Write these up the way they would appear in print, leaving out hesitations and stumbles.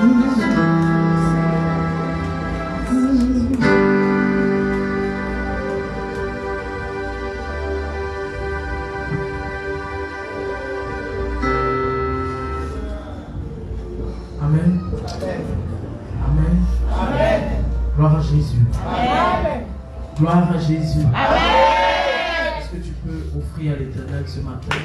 Amen. Amen. Amen. Gloire à Jésus. Amen. Gloire à Jésus. Amen. Est-ce que tu peux offrir à l'Éternel ce matin?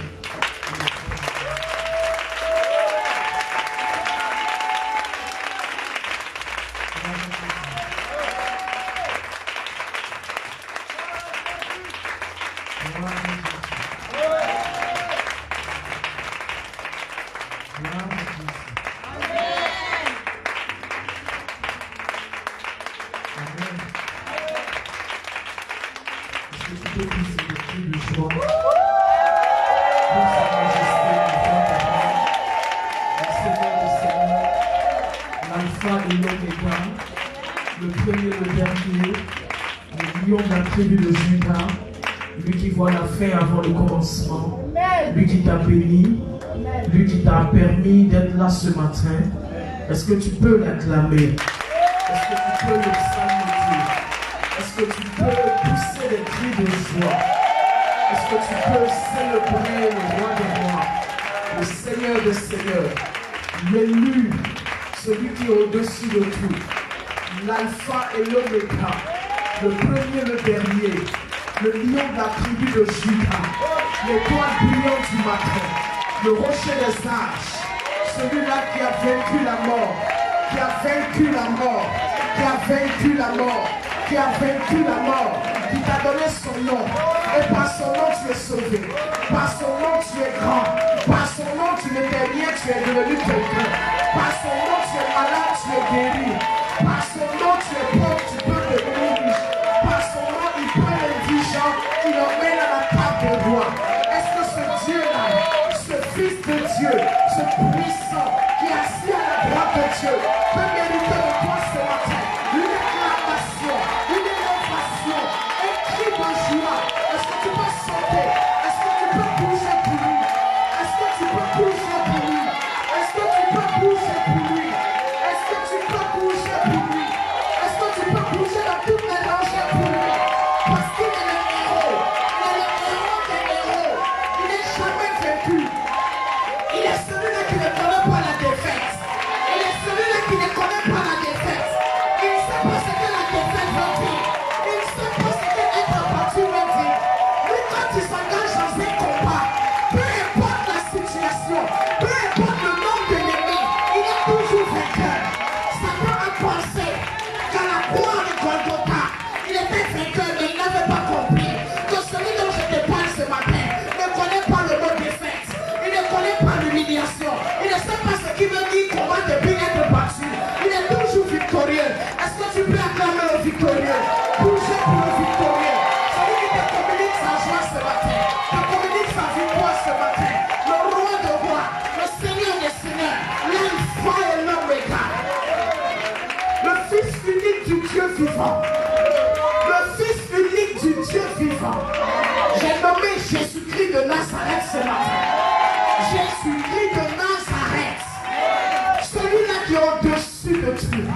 Tribu de Juda, lui qui voit la fin avant le commencement, lui qui t'a béni, lui qui t'a permis d'être là ce matin. Est-ce que tu peux l'acclamer? Est-ce que tu peux le saluer? Est-ce que tu peux pousser des cris de joie? Est-ce que tu peux célébrer le roi des rois, le Seigneur des seigneurs, l'élu, celui qui est au-dessus de tout, l'alpha et l'oméga, le premier, le dernier, le lion de la tribu de Juda, l'étoile brillante du matin, le rocher des âges, celui-là qui a vaincu la mort, qui a vaincu la mort, qui a vaincu la mort, qui a vaincu la mort, qui t'a donné son nom, et par son nom tu es sauvé, par son nom tu es grand, par son nom tu n'étais rien, tu es devenu quelqu'un, par son nom tu es malade, tu es guéri, par son nom tu es pauvre, tu peux devenir riche. Par son nom, il prend l'indigent, il emmène à la table des rois. Est-ce que ce Dieu-là, ce Fils de Dieu, ce puissant qui est assis à la droite de Dieu, peut mériter de toi ce matin une acclamation, une élévation, un cri de joie? Est-ce que tu peux chanter? Est-ce que tu peux bouger pour lui? Est-ce que tu peux bouger pour lui? Est-ce que tu peux bouger pour lui? Est-ce que tu peux bouger pour lui? Est-ce que tu peux bouger dans toutes les dangers pour lui? Parce qu'il est le héros. Il est le héros des héros. Il n'est jamais vaincu. Il est celui-là qui ne connaît pas la défaite. Il est celui-là qui ne connaît pas la défaite. Il ne sait pas ce que la défaite veut dire. Il ne sait pas ce que être abattu veut dire. Lui, quand il s'engage dans un combat, peu importe la situation, peu importe le nombre d'ennemis, il est toujours vainqueur. Satan a pensé qu'à la croix de Golgotha, il était vainqueur, mais il n'avait pas compris que celui dont je te parle ce matin ne connaît pas le mot défaite. Il ne connaît pas l'humiliation. Il ne sait pas ce qui veut dire combat depuis être battu. Il est toujours victorieux. Est-ce que tu peux acclamer le victorieux? Bouger pour le victorieux. Celui qui te communique sa joie ce matin, te communique sa victoire ce matin. Le roi de rois, le Seigneur des seigneurs, l'alpha et l'oméga. Le Fils unique du Dieu vivant. Le Fils unique du Dieu vivant. J'ai nommé Jésus-Christ de Nazareth ce matin. Jésus-Christ de Nazareth. Celui-là qui est au-dessus de tout.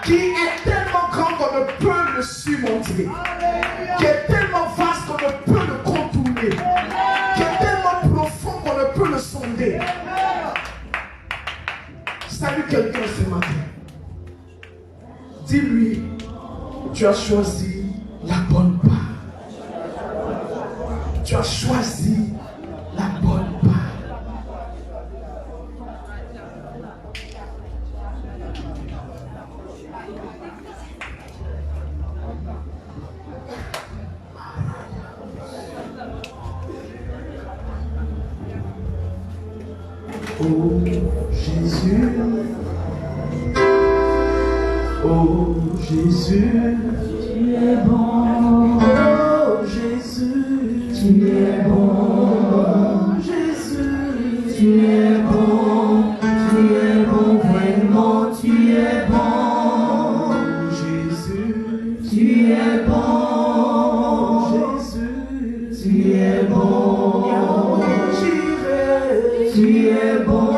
Qui est tellement grand qu'on ne peut le surmonter. Qui est tellement vaste qu'on ne peut le contourner. Qui est tellement profond qu'on ne peut le sonder. Salut quelqu'un ce matin. Dis-lui, tu as choisi la bonne part. Tu as choisi la bonne part. Oh Jésus, oh Jésus, tu es bon. Oh Jésus, tu es bon. Jésus, tu es bon. Tu es bon, vraiment, tu es bon. Jésus, tu es bon. Jésus, tu es bon. Tu es bon,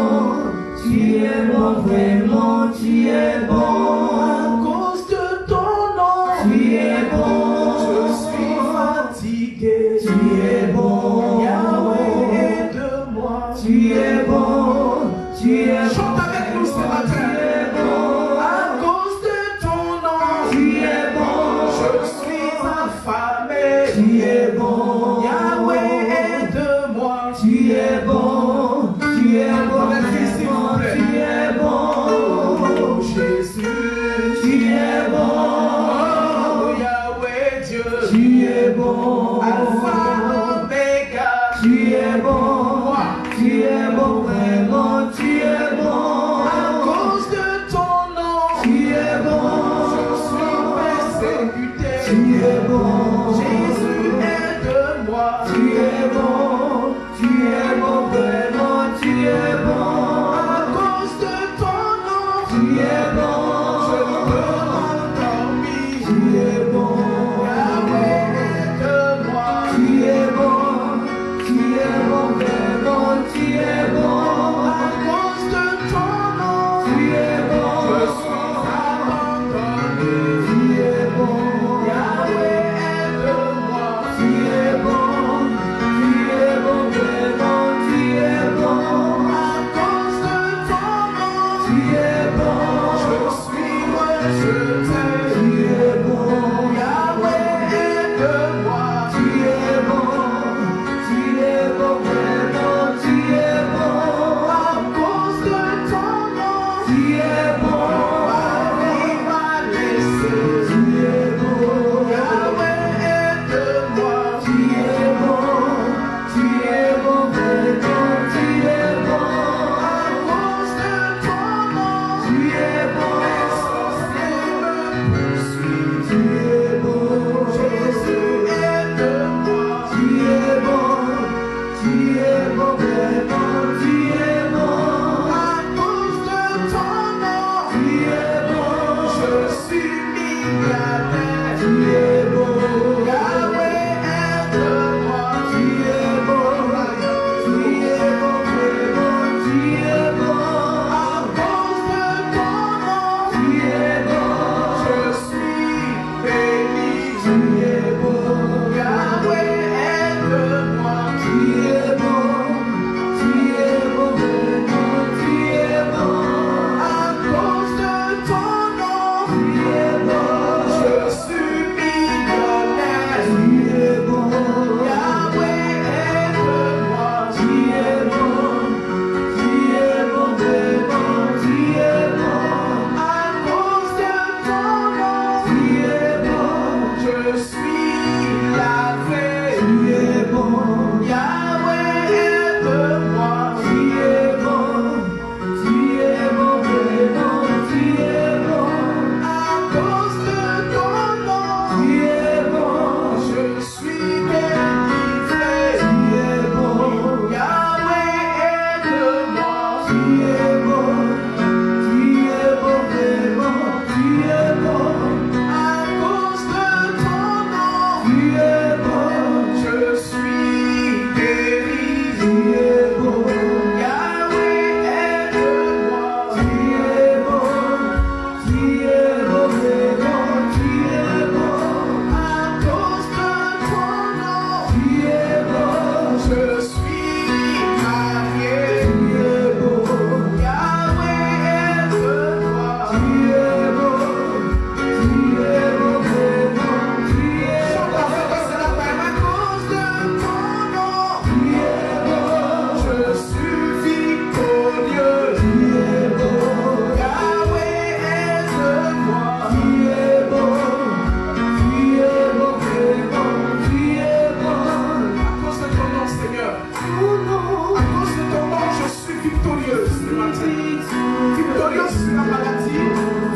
tu es bon. bon, vraiment, tu es bon. À cause de ton nom, Tu es bon. je suis fatigué. Tu es bon. Yahweh, aide-moi. Tu es bon. Tu es bon. Chante avec nous ce matin. Tu es bon. À cause de ton nom, Tu es bon. je suis affamé. Tu es bon. Yahweh, aide-moi. Tu es bon. Tu es bon. S'il vous plaît. Tu es bon. Oh, Jésus, Tu es bon. oh Yahweh Dieu, Tu es bon. Alpha, Omega, Tu es bon. Tu es bon, vraiment, tu es bon. à cause de ton nom, Tu es je bon. suis persécuté. Tu es bon. Jésus, aide-moi. Tu es bon. Tu es bon, vraiment, tu es bon. À cause de ton nom, Tu es bon. je peux m'endormir. Tu es bon. Yahweh, aide-moi. Tu es bon. Tu es bon, vraiment, tu es bon. À cause de ton nom, Tu es bon. je suis abandonné. Tu es bon. Yahweh, aide-moi. Tu es bon. Tu es bon, vraiment, tu es bon. À cause de ton nom, Tu es bon. je suis rejeté. Tu es bon. Yahweh, aide-moi. Tu es bon. Tu es bon, vraiment, tu es bon. À cause de ton nom, Tu es bon. ma vie m'a laissé. Tu es bon. Yahweh, aide-moi. Tu es bon. Tu es bon, vraiment, tu es bon. À cause de ton nom, Tu es bon. les sorciers me poursuivent. Tu es bon. Jésus, aide-moi. Tu es bon. Tu es bon, vraiment, tu es bon. À cause de ton nom, Tu es bon. je suis milliardaire. Tu es bon. Yahweh, aide-moi. Tu es bon. Tu es bon, vraiment, tu es bon. À cause de ton nom, Tu es bon. je suis béni. Tu es bon. Yahweh, aide-moi. Tu es bon. Tu es bon, vraiment, tu es bon. À cause de ton nom, Tu es bon. je suis millionnaire. Tu es bon. Yahweh, aide-moi. Tu es bon. Tu es bon, vraiment, tu es bon. À cause de ton nom, Tu es bon. je suis lavé. Tu es bon. Yahweh, aide-moi. Tu es bon. Tu es bon, vraiment, tu es bon. À cause de ton nom, Tu es bon. je suis délivré. Tu es bon. Yahweh, aide-moi. Tu es bon. Tu es bon, vraiment, tu es bon. À cause de ton nom, Tu es bon. je suis guéri. Tu es bon. Yahweh, aide-moi. Tu es bon. Tu es bon, vraiment, tu es bon. À cause de ton nom, Tu es bon. je suis marié. Tu es bon. Yahweh, aide-moi. Tu es bon. Tu es bon, vraiment, tu es bon. À cause de ton nom, Tu es bon. je suis victorieux. Tu es bon. Yahweh, aide-moi. Tu es bon. Tu es bon, vraiment, tu es bon. À cause de ton nom, Seigneur. Oh non. À cause de ton nom, je suis victorieux ce matin. Victorieux sur la maladie,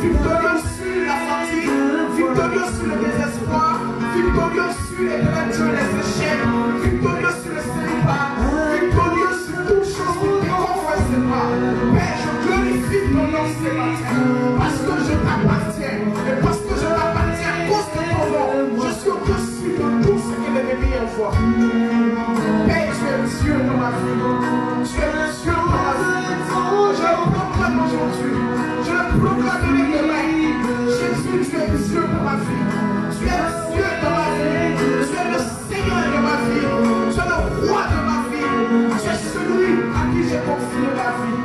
victorieux sur la fatigue, victorieux sur le désespoir, victorieux sur les plaintes, les échecs, victorieux sur le célibat, victorieux sur toute chose qui te confesse, Seigneur. Père, je glorifie ton nom ce matin, parce que je t'appartiens, et parce que je t'appartiens à cause de ton nom, je suis au-dessus de tout ce que l'ennemi envoie. Père, tu es Dieu dans ma vie, tu es Dieu dans ma vie. Je proclame aujourd'hui proclamerai demain. Jésus, tu es Dieu pour ma vie. Tu es Dieu dans ma vie. Tu es le Seigneur de ma vie. Tu es le roi de ma vie. Tu es celui à qui j'ai confié ma vie.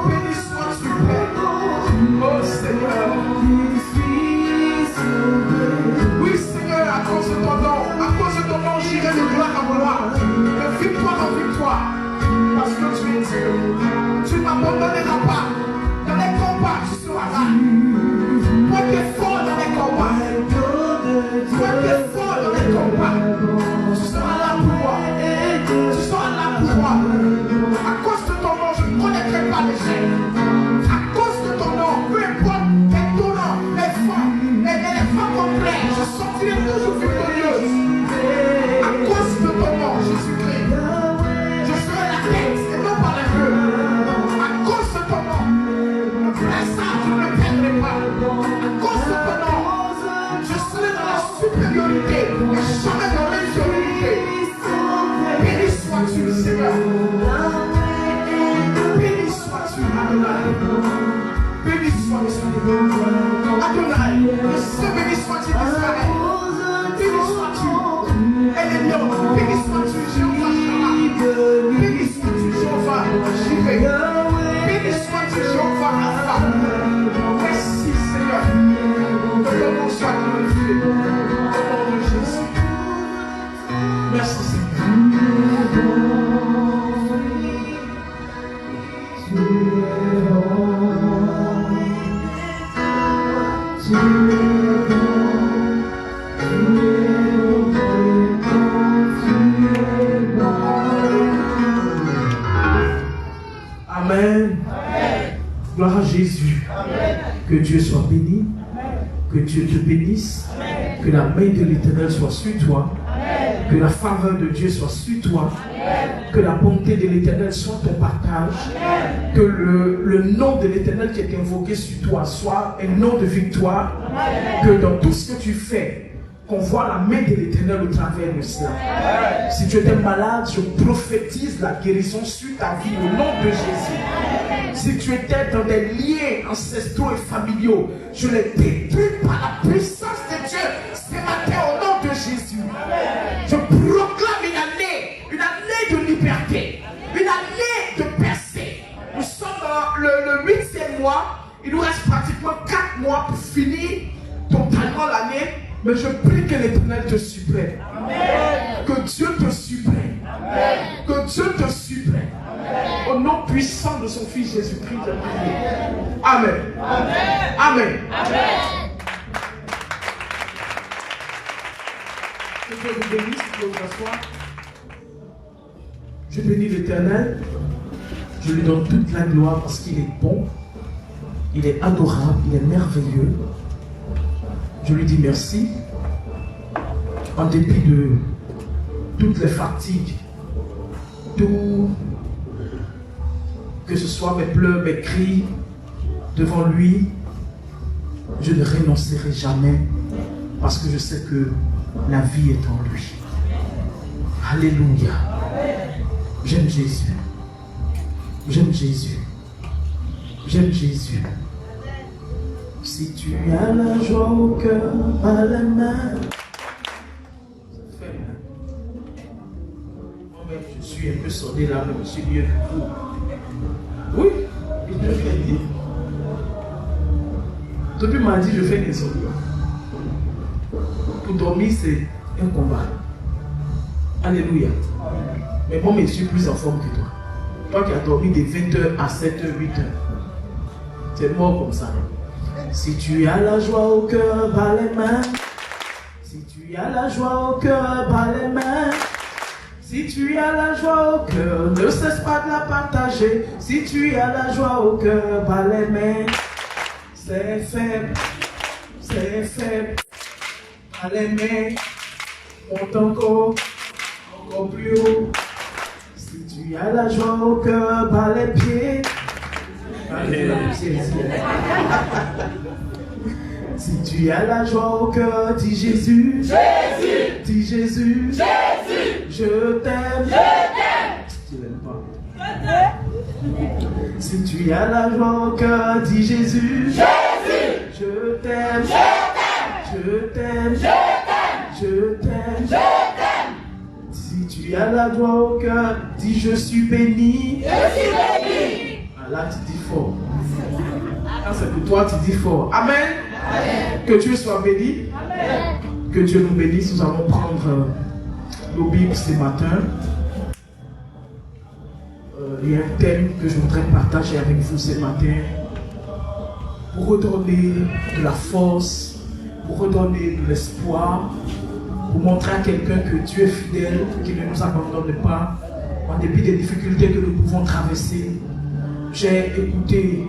Béni sois-tu, Père. Oh Seigneur. Oui, Seigneur, à cause de ton nom, j'irai de gloire en gloire, de victoire en victoire, parce que tu es Dieu. Tu ne m'abandonneras pas. Dans les combats, tu seras là. Toi qui es fort dans les combats. Toi qui es fort dans les combats. Tu seras là pour moi. Tu seras là pour moi. À cause de ton nom, je ne connaîtrai pas l'échec. À cause de ton nom, peu importe les tournants, les femmes complètes, je sortirai toujours victorieuse. À cause de ton nom, Jésus-Christ, je serai la tête et non pas la queue. À cause de ton nom, ça, je ne perdrai pas. À cause de ton nom, je serai dans la supériorité et jamais dans l'infériorité. Béni sois-tu, Seigneur. Béni sois-tu, Adonai. Béni sois-tu, Adonai. Le Saint béni sois-tu d'Israël. Béni sois-tu. Béni sois-tu, Jéhovah Shammah. Béni sois-tu, Jéhovah Jireh. Béni sois-tu, Jéhovah Rapha. Merci, Seigneur. Que ton nom soit glorifié. Au nom de Jésus. Merci, Seigneur. Amen. Gloire à Jésus. Amen. Que Dieu soit béni. Amen. Que Dieu te bénisse. Amen. Que la main de l'Éternel soit sur toi. Amen. Que la faveur de Dieu soit sur toi. Amen. Que la bonté de l'Éternel soit ton partage. Amen. Que le nom de l'Éternel qui est invoqué sur toi soit un nom de victoire. Amen. Que dans tout ce que tu fais, qu'on voit la main de l'Éternel au travers de cela. Amen. Si tu étais malade, je prophétise la guérison sur ta vie au nom de Jésus. Amen. Si tu étais dans des liens ancestraux et familiaux, je les détruis par la puissance de Dieu ce matin au nom de Jésus. Amen. Je proclame une année de liberté, une année de percée. Nous sommes dans le 8e mois, il nous reste pratiquement 4 mois pour finir totalement l'année. Mais je prie que l'Éternel te supprime. Que Dieu te supprime. Que Dieu te supprime. Au nom puissant de son Fils Jésus-Christ, je prie. Amen. Amen. Amen. Amen. Que Dieu vous bénisse, que vous asseoir. Je bénis l'Éternel. Je lui donne toute la gloire parce qu'il est bon. Il est adorable. Il est merveilleux. Je lui dis merci, en dépit de toutes les fatigues, tout, que ce soit mes pleurs, mes cris, devant lui, je ne renoncerai jamais, parce que je sais que la vie est en lui. Alléluia. J'aime Jésus. J'aime Jésus. J'aime Jésus. Si tu as la joie au cœur, pas la main. Moi-même, je suis un peu sonné là, mais je suis mieux que vous. Oui, il te fait dire. Depuis m'a dit, je fais des insomnie. Pour dormir, c'est un combat. Alléluia. Mais moi, je suis plus en forme que toi. Toi qui as dormi de 20h à 7h, 8h. C'est mort comme ça. Si tu as la joie au cœur, bas les mains. Si tu as la joie au cœur, bas les mains. Si tu as la joie au cœur, ne cesse pas de la partager. Si tu as la joie au cœur, bas les mains. C'est faible, bas les mains. Monte encore plus haut. Si tu as la joie au cœur, bas les pieds. Si tu as la joie au cœur, dis Jésus. Jésus. Dis Jésus. Jésus. Je t'aime. Je t'aime. Tu l'aimes pas. Si tu as la joie au cœur, dis Jésus. Jésus, Je t'aime. je t'aime, Je t'aime. je t'aime, Je t'aime. je t'aime. Si tu as la joie au cœur, dis je suis béni. Je suis béni. Ah, là, tu dis fort. Quand c'est pour toi, tu dis fort. Amen. Amen. Que Dieu soit béni. Amen. Que Dieu nous bénisse. Nous allons prendre nos Bibles ce matin. Il y a un thème que je voudrais partager avec vous ce matin. Pour redonner de la force, pour redonner de l'espoir, pour montrer à quelqu'un que Dieu est fidèle, qu'il ne nous abandonne pas, en dépit des difficultés que nous pouvons traverser. J'ai écouté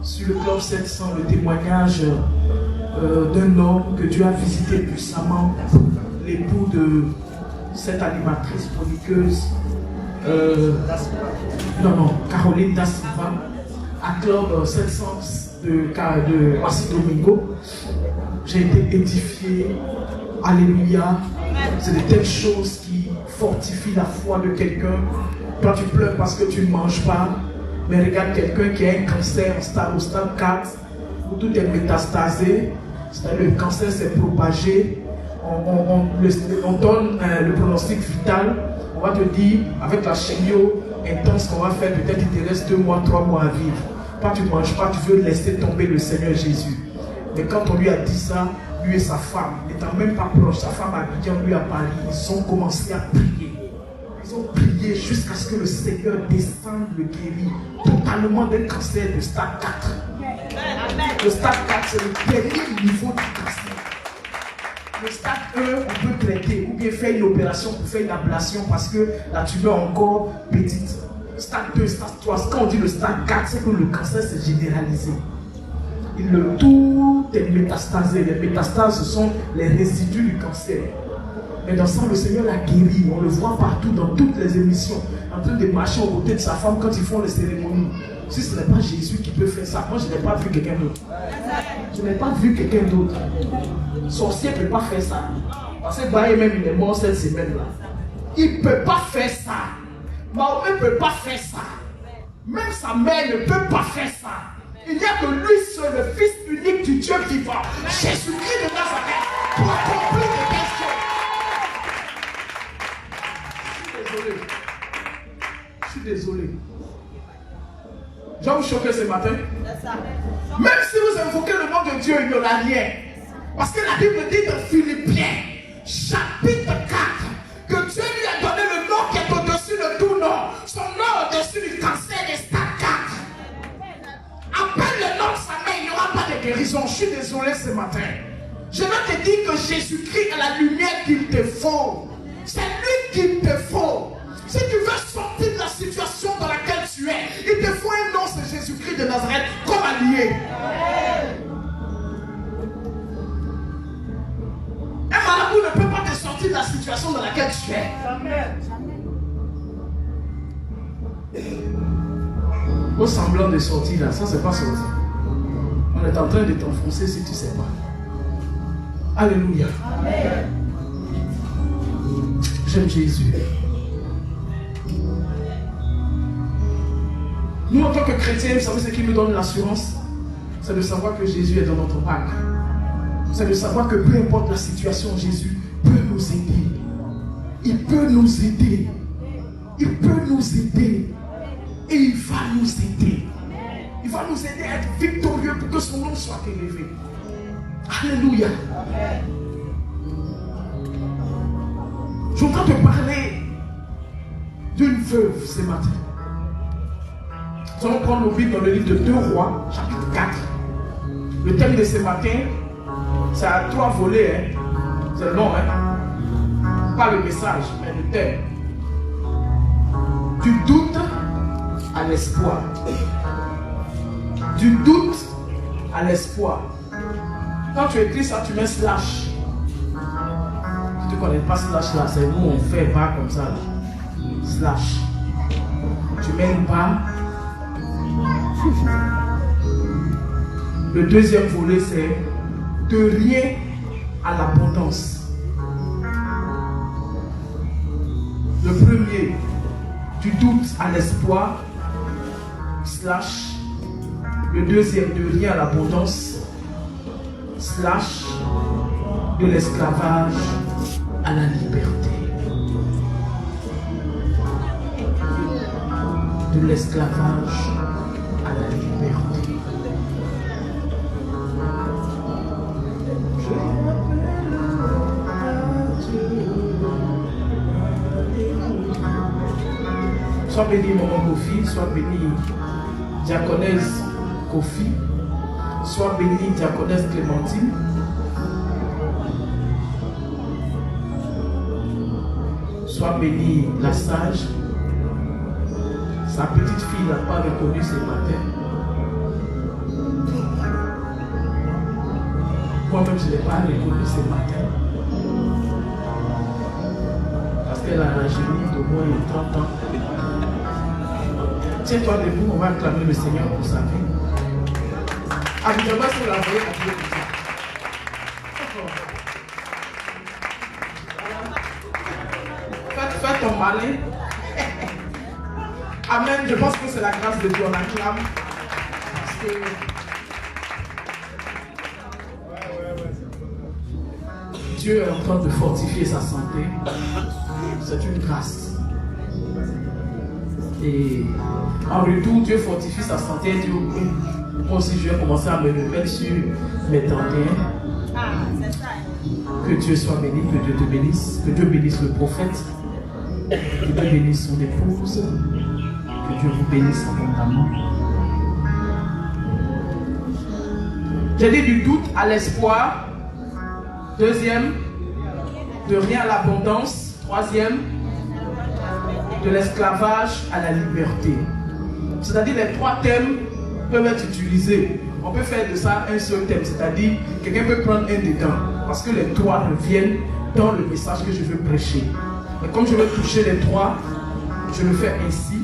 sur le Club 700 le témoignage d'un homme que Dieu a visité puissamment, l'époux de cette animatrice chroniqueuse, Caroline Da Silva, à Club 700 de Massi Domingo. J'ai été édifié. Alléluia. C'est de telles choses qui fortifient la foi de quelqu'un. Toi, tu pleures parce que tu ne manges pas. Mais regarde quelqu'un qui a un cancer au stade 4, où tout est métastasé. Le cancer s'est propagé. On donne le pronostic vital. On va te dire, avec la chimio intense qu'on va faire, peut-être qu'il te reste 2 mois, 3 mois à vivre. Toi, tu ne manges pas, tu veux laisser tomber le Seigneur Jésus. Mais quand on lui a dit ça, lui et sa femme, n'étant même pas proches, sa femme habitée lui à Paris, ils ont commencé à prier. Ils ont prié jusqu'à ce que le Seigneur descende le guérit totalement d'un cancer de stade 4. Le stade 4, c'est le dernier niveau du cancer. Le stade 1, on peut traiter ou bien faire une opération pour faire une ablation parce que la tumeur est encore petite. Stade 2, stade 3, quand on dit le stade 4, c'est que le cancer s'est généralisé. Le tout est métastasé. Les métastases, ce sont les résidus du cancer. Mais dans ça, le Seigneur l'a guéri. On le voit partout, dans toutes les émissions, en train de marcher aux côtés de sa femme quand ils font les cérémonies. Si ce n'est pas Jésus qui peut faire ça, moi je n'ai pas vu quelqu'un d'autre. Je n'ai pas vu quelqu'un d'autre. Sorcier ne peut pas faire ça. Parce que Baye même il est mort cette semaine-là. Il ne peut pas faire ça. Mahomet ne peut pas faire ça. Même sa mère ne peut pas faire ça. Il n'y a que lui seul, le Fils unique du Dieu vivant, Jésus-Christ de Nazareth, pour accomplir des questions. Je suis désolé. Je vais vous choquer ce matin. Même si vous invoquez le nom de Dieu, il n'y aura rien. Parce que la Bible dit dans Philippiens, chapitre 4, que Dieu lui a donné le nom qui est au-dessus de tout nom. Son nom au-dessus du cancer des stades 4. Appelle le nom de sa mère, il n'y aura pas de guérison. Je suis désolé ce matin. Je vais te dire que Jésus-Christ est la lumière qu'il te faut. C'est lui qu'il te faut. Si tu veux sortir de la situation dans laquelle tu es, il te faut un nom, c'est Jésus-Christ de Nazareth, comme allié. Un marabout ne peut pas te sortir de la situation dans laquelle tu es. Au semblant de sortir là, ça c'est pas sorti. On est en train de t'enfoncer si tu ne sais pas. Alléluia. Amen. J'aime Jésus. Nous en tant que chrétiens, vous savez ce qui nous donne l'assurance? C'est de savoir que Jésus est dans notre bac. C'est de savoir que peu importe la situation, Jésus peut nous aider. Il peut nous aider. Il peut nous aider. Et il va nous aider. Il va nous aider à être victorieux pour que son nom soit élevé. Alléluia. Je voudrais te parler d'une veuve ce matin. Nous allons prendre nos Bibles dans le livre de 2 Rois, chapitre 4. Le thème de ce matin, c'est à 3 volets. Hein. C'est long, hein? Pas le message, mais le thème. Du doute à l'espoir. Du doute à l'espoir. Quand tu écris ça, tu mets slash. Si tu ne connais pas slash là, c'est où on fait pas comme ça. Là. Slash. Tu mets une barre. Le deuxième volet, c'est de rien à l'abondance. Le premier, du doute à l'espoir. slash le deuxième de rien à l'abondance slash de l'esclavage à la liberté. De l'esclavage à la liberté. Sois béni maman Kofi, sois béni diaconesse Kofi, sois béni diaconesse Clémentine. Sois béni la sage. Sa petite fille n'a pas reconnu ce matin. Moi-même, je ne l'ai pas reconnu ce matin. Parce qu'elle a un genou de moins de 30 ans. Tiens-toi debout, on va acclamer le Seigneur pour sa vie. Habituellement, si vous la voyez, appuyez comme ça. Fais ton malin. Amen. Je pense que c'est la grâce de Dieu. On acclame. Parce que Dieu est en train de fortifier sa santé. C'est une grâce. Et en retour, Dieu fortifie sa santé. Dieu, moi aussi, je vais commencer à me lever sur mes 31. Que Dieu soit béni, que Dieu te bénisse, que Dieu bénisse le prophète, que Dieu bénisse son épouse, que Dieu vous bénisse abondamment. J'ai dit du doute à l'espoir. Deuxième, de rien à l'abondance. Troisième, de l'esclavage à la liberté. C'est-à-dire les trois thèmes peuvent être utilisés. On peut faire de ça un seul thème, c'est-à-dire quelqu'un peut prendre un dedans. Parce que les trois reviennent dans le message que je veux prêcher. Et comme je veux toucher les trois, je le fais ainsi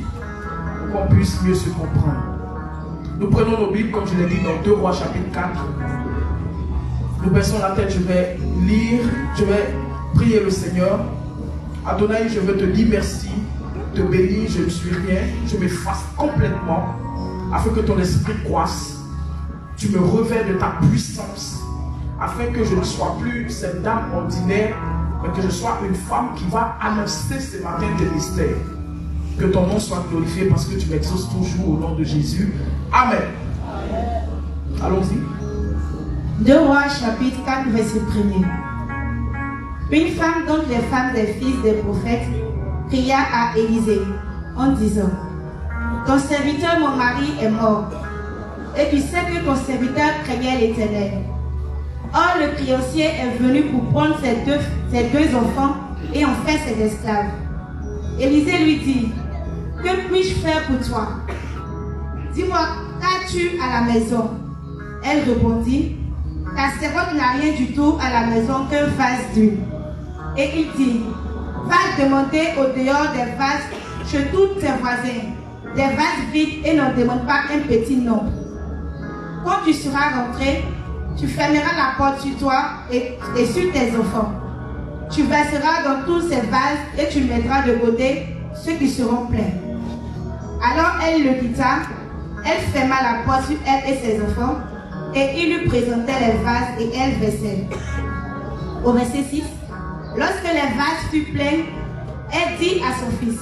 pour qu'on puisse mieux se comprendre. Nous prenons nos Bibles, comme je l'ai dit, dans 2 Rois chapitre 4. Nous baissons la tête, je vais lire, je vais prier le Seigneur. Adonai, je veux te dire merci, te bénir, je ne suis rien, je m'efface complètement afin que ton esprit croisse. Tu me revêts de ta puissance afin que je ne sois plus cette dame ordinaire, mais que je sois une femme qui va annoncer ce matin des mystères. Que ton nom soit glorifié parce que tu m'exauces toujours au nom de Jésus. Amen. Allons-y. 2 Rois chapitre 4 verset 1er. Une femme, donc les femmes des fils des prophètes, cria à Élisée en disant: ton serviteur mon mari est mort, et tu sais que ton serviteur craignait l'Éternel. Or le créancier est venu pour prendre ses deux enfants et en faire ses esclaves. Élisée lui dit: que puis-je faire pour toi? Dis-moi, qu'as-tu à la maison? Elle répondit: ta servante n'a rien du tout à la maison qu'un vase d'huile. Et il dit: va demander au dehors des vases chez tous tes voisins, des vases vides, et n'en demande pas un petit nombre. Quand tu seras rentré, tu fermeras la porte sur toi et sur tes enfants. Tu verseras dans tous ces vases et tu mettras de côté ceux qui seront pleins. Alors elle le quitta, elle ferma la porte sur elle et ses enfants, et il lui présentait les vases et elle versait. Au verset 6, lorsque les vases furent pleins, elle dit à son fils: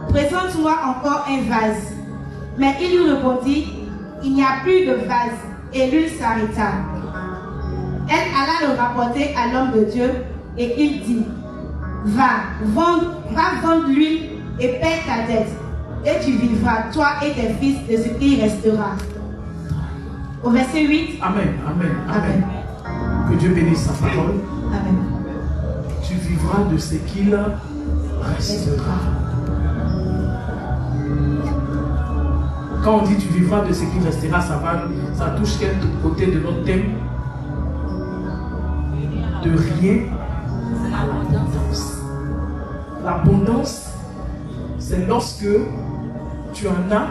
présente-moi encore un vase. Mais il lui répondit: il n'y a plus de vase. Et l'huile s'arrêta. Elle alla le rapporter à l'homme de Dieu, et il dit: va vendre l'huile et paie ta dette, et tu vivras, toi et tes fils, de ce qui restera. Au verset 8. Amen, amen, amen. Que Dieu bénisse sa parole. Amen. Tu vivras de ce qu'il restera. Quand on dit tu vivras de ce qui restera, ça touche quel côté de notre thème? De rien à l'abondance. L'abondance, c'est lorsque tu en as,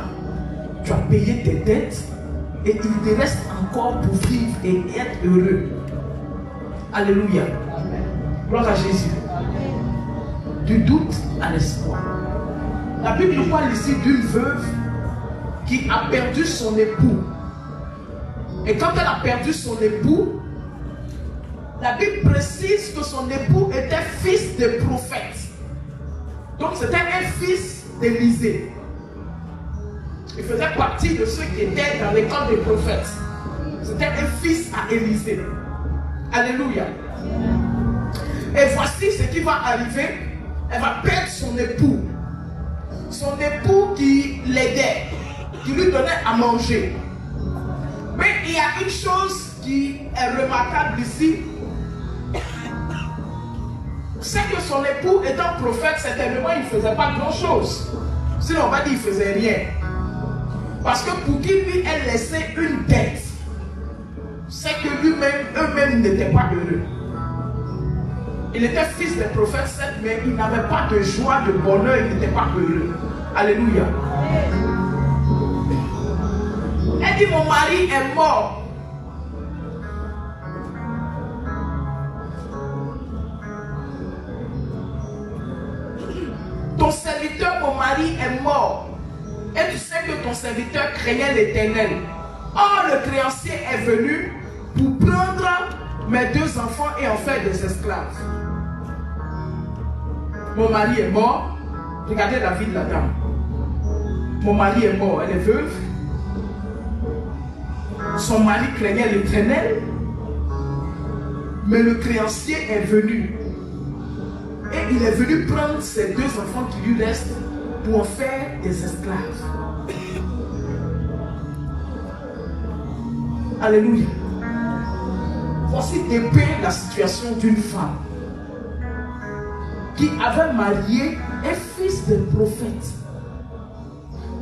tu as payé tes dettes et il te reste encore pour vivre et être heureux. Alléluia. Gloire à Jésus. Du doute à l'espoir. La Bible nous parle ici d'une veuve qui a perdu son époux. Et quand elle a perdu son époux, la Bible précise que son époux était fils de prophète. Donc c'était un fils d'Élisée. Il faisait partie de ceux qui étaient dans l'école des prophètes. C'était un fils à Élisée. Alléluia. Et voici ce qui va arriver. Elle va perdre son époux. Son époux qui l'aidait, qui lui donnait à manger. Mais il y a une chose qui est remarquable ici. C'est que son époux étant prophète, certainement il ne faisait pas grand chose. Sinon on va dire qu'il ne faisait rien. Parce que pour qu'il lui ait laissé une dette, c'est que lui-même, eux-mêmes n'étaient pas heureux. Il était fils de prophète, certes, mais il n'avait pas de joie, de bonheur, il n'était pas heureux. Alléluia. Elle dit, mon mari est mort. Ton serviteur, mon mari, est mort. Et tu sais que ton serviteur craignait l'Éternel. Or, le créancier est venu pour prendre mes 2 enfants et en faire des esclaves. Mon mari est mort. Regardez la vie de la dame. Mon mari est mort, elle est veuve. Son mari craignait l'Éternel. Mais le créancier est venu. Et il est venu prendre ses 2 enfants qui lui restent pour en faire des esclaves. Alléluia. Voici dépeint la situation d'une femme qui avait marié un fils de prophète.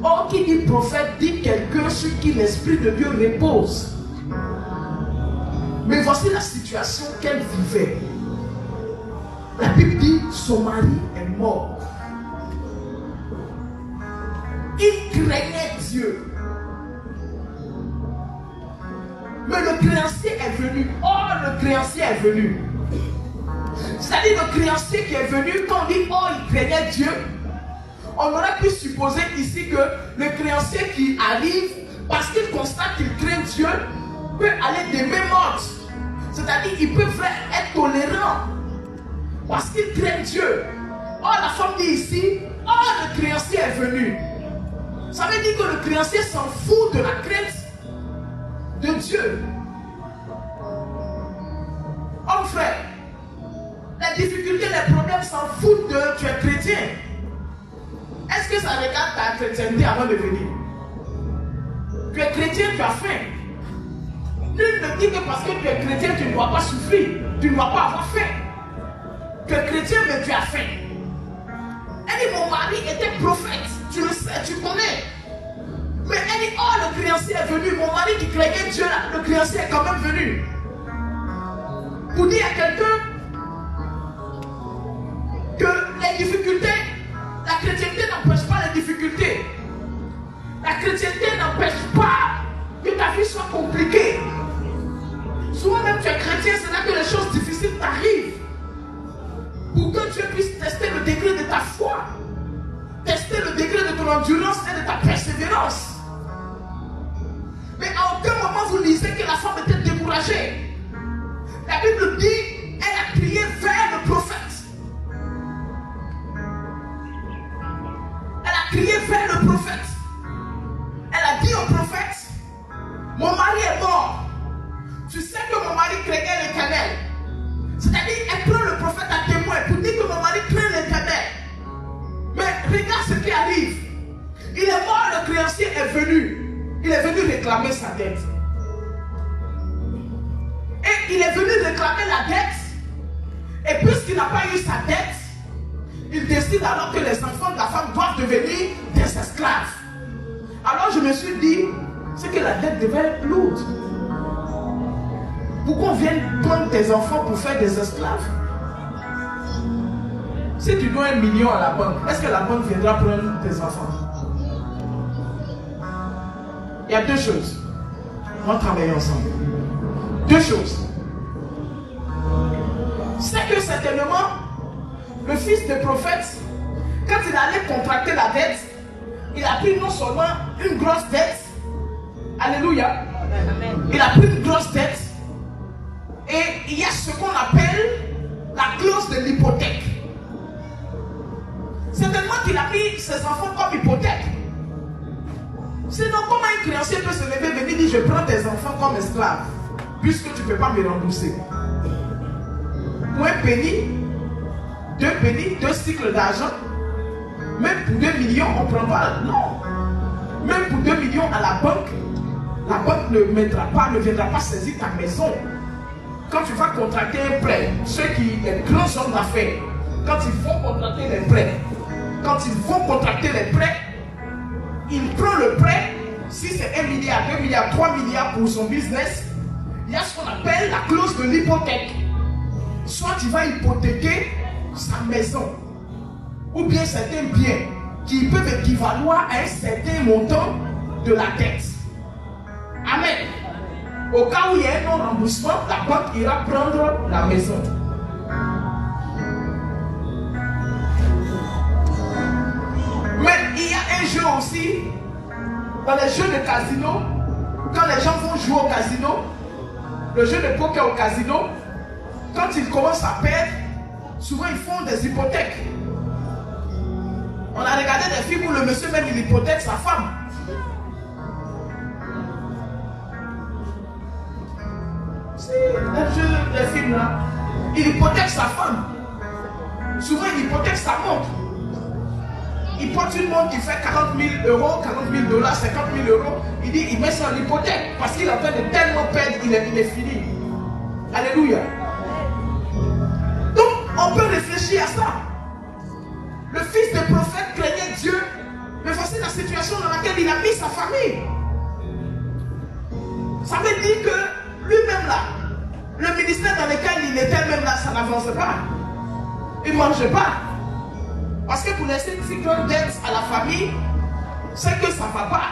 Or, qui dit prophète dit quelqu'un sur qui l'Esprit de Dieu repose. Mais voici la situation qu'elle vivait. La Bible dit son mari est mort. Il craignait Dieu. Mais le créancier est venu. Or, le créancier est venu. C'est-à-dire le créancier qui est venu, quand on dit oh, il craignait Dieu, on aurait pu supposer ici que le créancier qui arrive, parce qu'il constate qu'il craint Dieu, peut aller de même ordre. C'est-à-dire qu'il peut être tolérant. Parce qu'il craint Dieu. Or, la femme dit ici, oh, le créancier est venu. Ça veut dire que le créancier s'en fout de la crainte de Dieu. Homme frère, les difficultés, les problèmes s'en foutent de tu es chrétien. Est-ce que ça regarde ta chrétienté avant de venir? Tu es chrétien, tu as faim. Nul ne dit que parce que tu es chrétien, tu ne dois pas souffrir. Tu ne dois pas avoir faim. Tu es chrétien, mais tu as faim. Elle dit, mon mari était prophète. Tu le sais, tu connais. Mais elle dit, oh, le créancier est venu. Mon mari qui craignait Dieu, là, le créancier est quand même venu. Pour dire à quelqu'un que les difficultés, la chrétienté n'empêche pas les difficultés. La chrétienté n'empêche pas que ta vie soit compliquée. Souvent même tu es chrétien, c'est là que les choses difficiles t'arrivent. Pour que Dieu puisse tester le degré de ta foi, tester le degré de ton endurance et de ta persévérance. Mais à aucun moment vous lisez que la femme était découragée. La Bible dit, elle a crié vers le prophète. Elle a crié vers le prophète. Elle a dit au prophète, mon mari est mort. Tu sais que mon mari craignait l'Éternel. C'est-à-dire, elle prend le prophète à témoin pour dire que mon mari craint l'Éternel. Mais regarde ce qui arrive. Il est mort, le créancier est venu. Il est venu réclamer sa dette. Et il est venu réclamer la dette. Et puisqu'il n'a pas eu sa dette, il décide alors que les enfants de la femme doivent devenir des esclaves. Alors je me suis dit, c'est que la dette devait être lourde. Pourquoi on vient prendre tes enfants pour faire des esclaves? Si tu dois 1 million à la banque, est-ce que la banque viendra prendre tes enfants? Il y a 2 choses. On va travailler ensemble. 2 choses. C'est que certainement, le fils de prophète, quand il allait contracter la dette, il a pris non seulement une grosse dette, alléluia, il a pris une grosse dette, et il y a ce qu'on appelle la clause de l'hypothèque. Certainement qu'il a pris ses enfants comme hypothèque. Sinon, comment un créancier peut se lever et venir dire je prends tes enfants comme esclaves, puisque tu ne peux pas me rembourser? Pour un penny, 2 pennies, 2 cycles d'argent, même pour 2 millions, on ne prend pas. Non. Même pour 2 millions à la banque ne viendra pas saisir ta maison. Quand tu vas contracter un prêt, les grands hommes d'affaires, quand ils vont contracter les prêts, il prend le prêt. Si c'est 1 milliard, 2 milliards, 3 milliards pour son business, il y a ce qu'on appelle la clause de l'hypothèque. Soit tu vas hypothéquer sa maison, ou bien certains biens qui peuvent équivaloir à un certain montant de la dette. Amen. Au cas où il y a un non-remboursement, la banque ira prendre la maison. Mais il y a un jeu aussi, dans les jeux de casino, quand les gens vont jouer au casino, le jeu de poker au casino, quand ils commencent à perdre, souvent ils font des hypothèques. On a regardé des films où le monsieur même il hypothèque sa femme. C'est un jeu des films là. Il hypothèque sa femme. Souvent il hypothèque sa montre. Il porte une montre qui fait 40 000 euros, 40 000 dollars, 50 000 euros. Il dit il met ça en hypothèque parce qu'il est en train de tellement perdre, il est fini. Alléluia. Donc on peut réfléchir à ça. Le fils de prophète craignait Dieu, mais voici la situation dans laquelle il a mis sa famille. Ça veut dire que lui-même là, le ministère dans lequel il était même là, ça n'avance pas. Il ne mange pas. Parce que pour laisser une si grande dette à la famille, c'est que ça ne va pas.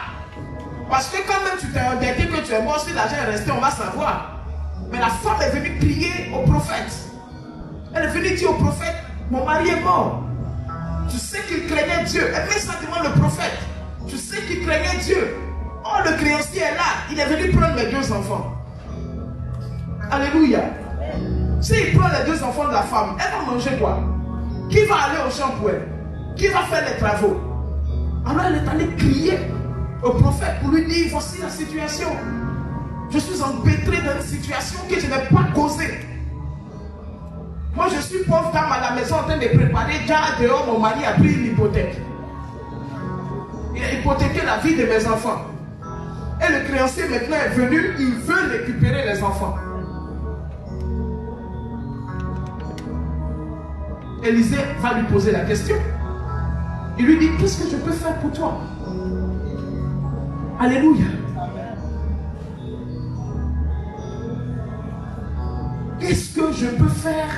Parce que quand même tu t'es endetté, que tu es mort, si l'argent est resté, on va savoir. Mais la femme est venue crier au prophète. Elle est venue dire au prophète, mon mari est mort. Tu sais qu'il craignait Dieu. Elle met ça devant le prophète. Tu sais qu'il craignait Dieu. Oh, le créancier est là. Il est venu prendre mes 2 enfants. Alléluia. S'il prend les 2 enfants de la femme, elle va manger quoi? Qui va aller au champ pour elle? Qui va faire les travaux? Alors elle est allée crier au prophète pour lui dire, voici la situation. Je suis empêtré dans une situation que je n'ai pas causée. Moi je suis pauvre dame à la maison en train de préparer. Déjà dehors mon mari a pris une hypothèque. Il a hypothéqué la vie de mes enfants. Et le créancier maintenant est venu, il veut récupérer les enfants. Élisée va lui poser la question. Il lui dit, qu'est-ce que je peux faire pour toi? Alléluia. Qu'est-ce que je peux faire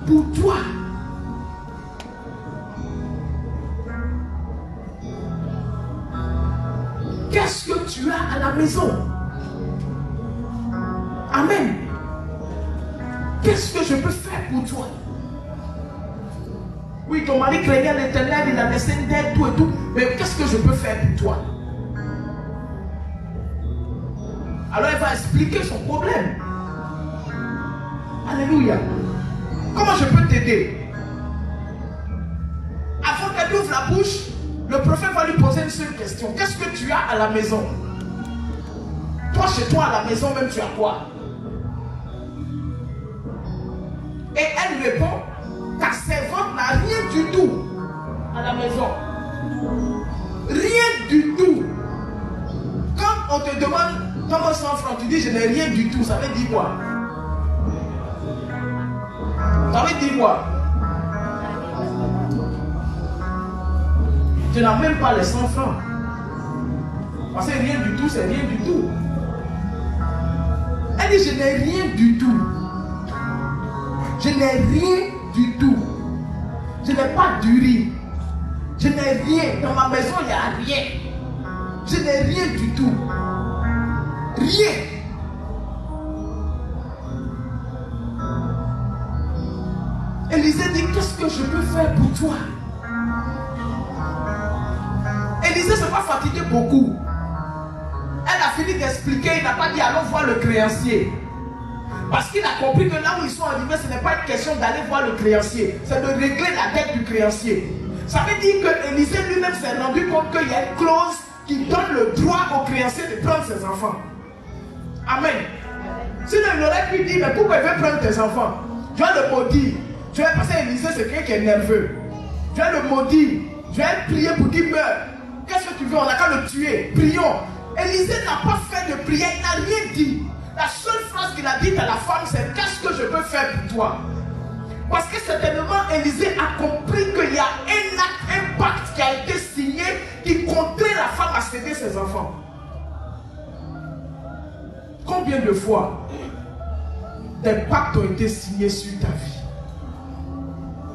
pour toi? Qu'est-ce que tu as à la maison? Amen. Qu'est-ce que je peux faire pour toi? Oui, ton mari craignait l'Éternel, il a laissé une dette, tout et tout. Mais qu'est-ce que je peux faire pour toi? Alors il va expliquer son problème. Alléluia. Comment je peux t'aider? Avant qu'elle ouvre la bouche, le prophète va lui poser une seule question. Qu'est-ce que tu as à la maison? Toi, chez toi, à la maison, même tu as quoi? Et elle répond, ta servante n'a rien du tout à la maison. Rien du tout. Quand on te demande, comment 100 francs, tu dis, je n'ai rien du tout. Ça veut dire quoi? Ça veut dire quoi? Tu n'as même pas les 100 francs. Parce que rien du tout, c'est rien du tout. Elle dit, je n'ai rien du tout. Je n'ai rien du tout. Je n'ai pas du riz. Je n'ai rien. Dans ma maison, il n'y a rien. Je n'ai rien du tout. Rien. Élisée dit, qu'est-ce que je peux faire pour toi? Élisée ne s'est pas fatigué beaucoup. Elle a fini d'expliquer, il n'a pas dit allons voir le créancier. Parce qu'il a compris que là où ils sont arrivés, ce n'est pas une question d'aller voir le créancier, c'est de régler la dette du créancier. Ça veut dire que Élisée lui-même s'est rendu compte qu'il y a une clause qui donne le droit au créancier de prendre ses enfants. Amen. Sinon, il aurait pu dire, mais pourquoi il veut prendre tes enfants? Tu vas le maudire. Tu vas passer Élisée, c'est quelqu'un qui est nerveux. Tu vas le maudire. Tu vas prier pour qu'il meure. Qu'est-ce que tu veux? On n'a qu'à le tuer. Prions. Élisée n'a pas fait de prière, il n'a rien dit. La seule phrase qu'il a dite à la femme, c'est qu'est-ce que je peux faire pour toi? Parce que certainement, Élisée a compris qu'il y a un pacte qui a été signé qui contraint la femme à céder ses enfants. Combien de fois des pactes ont été signés sur ta vie,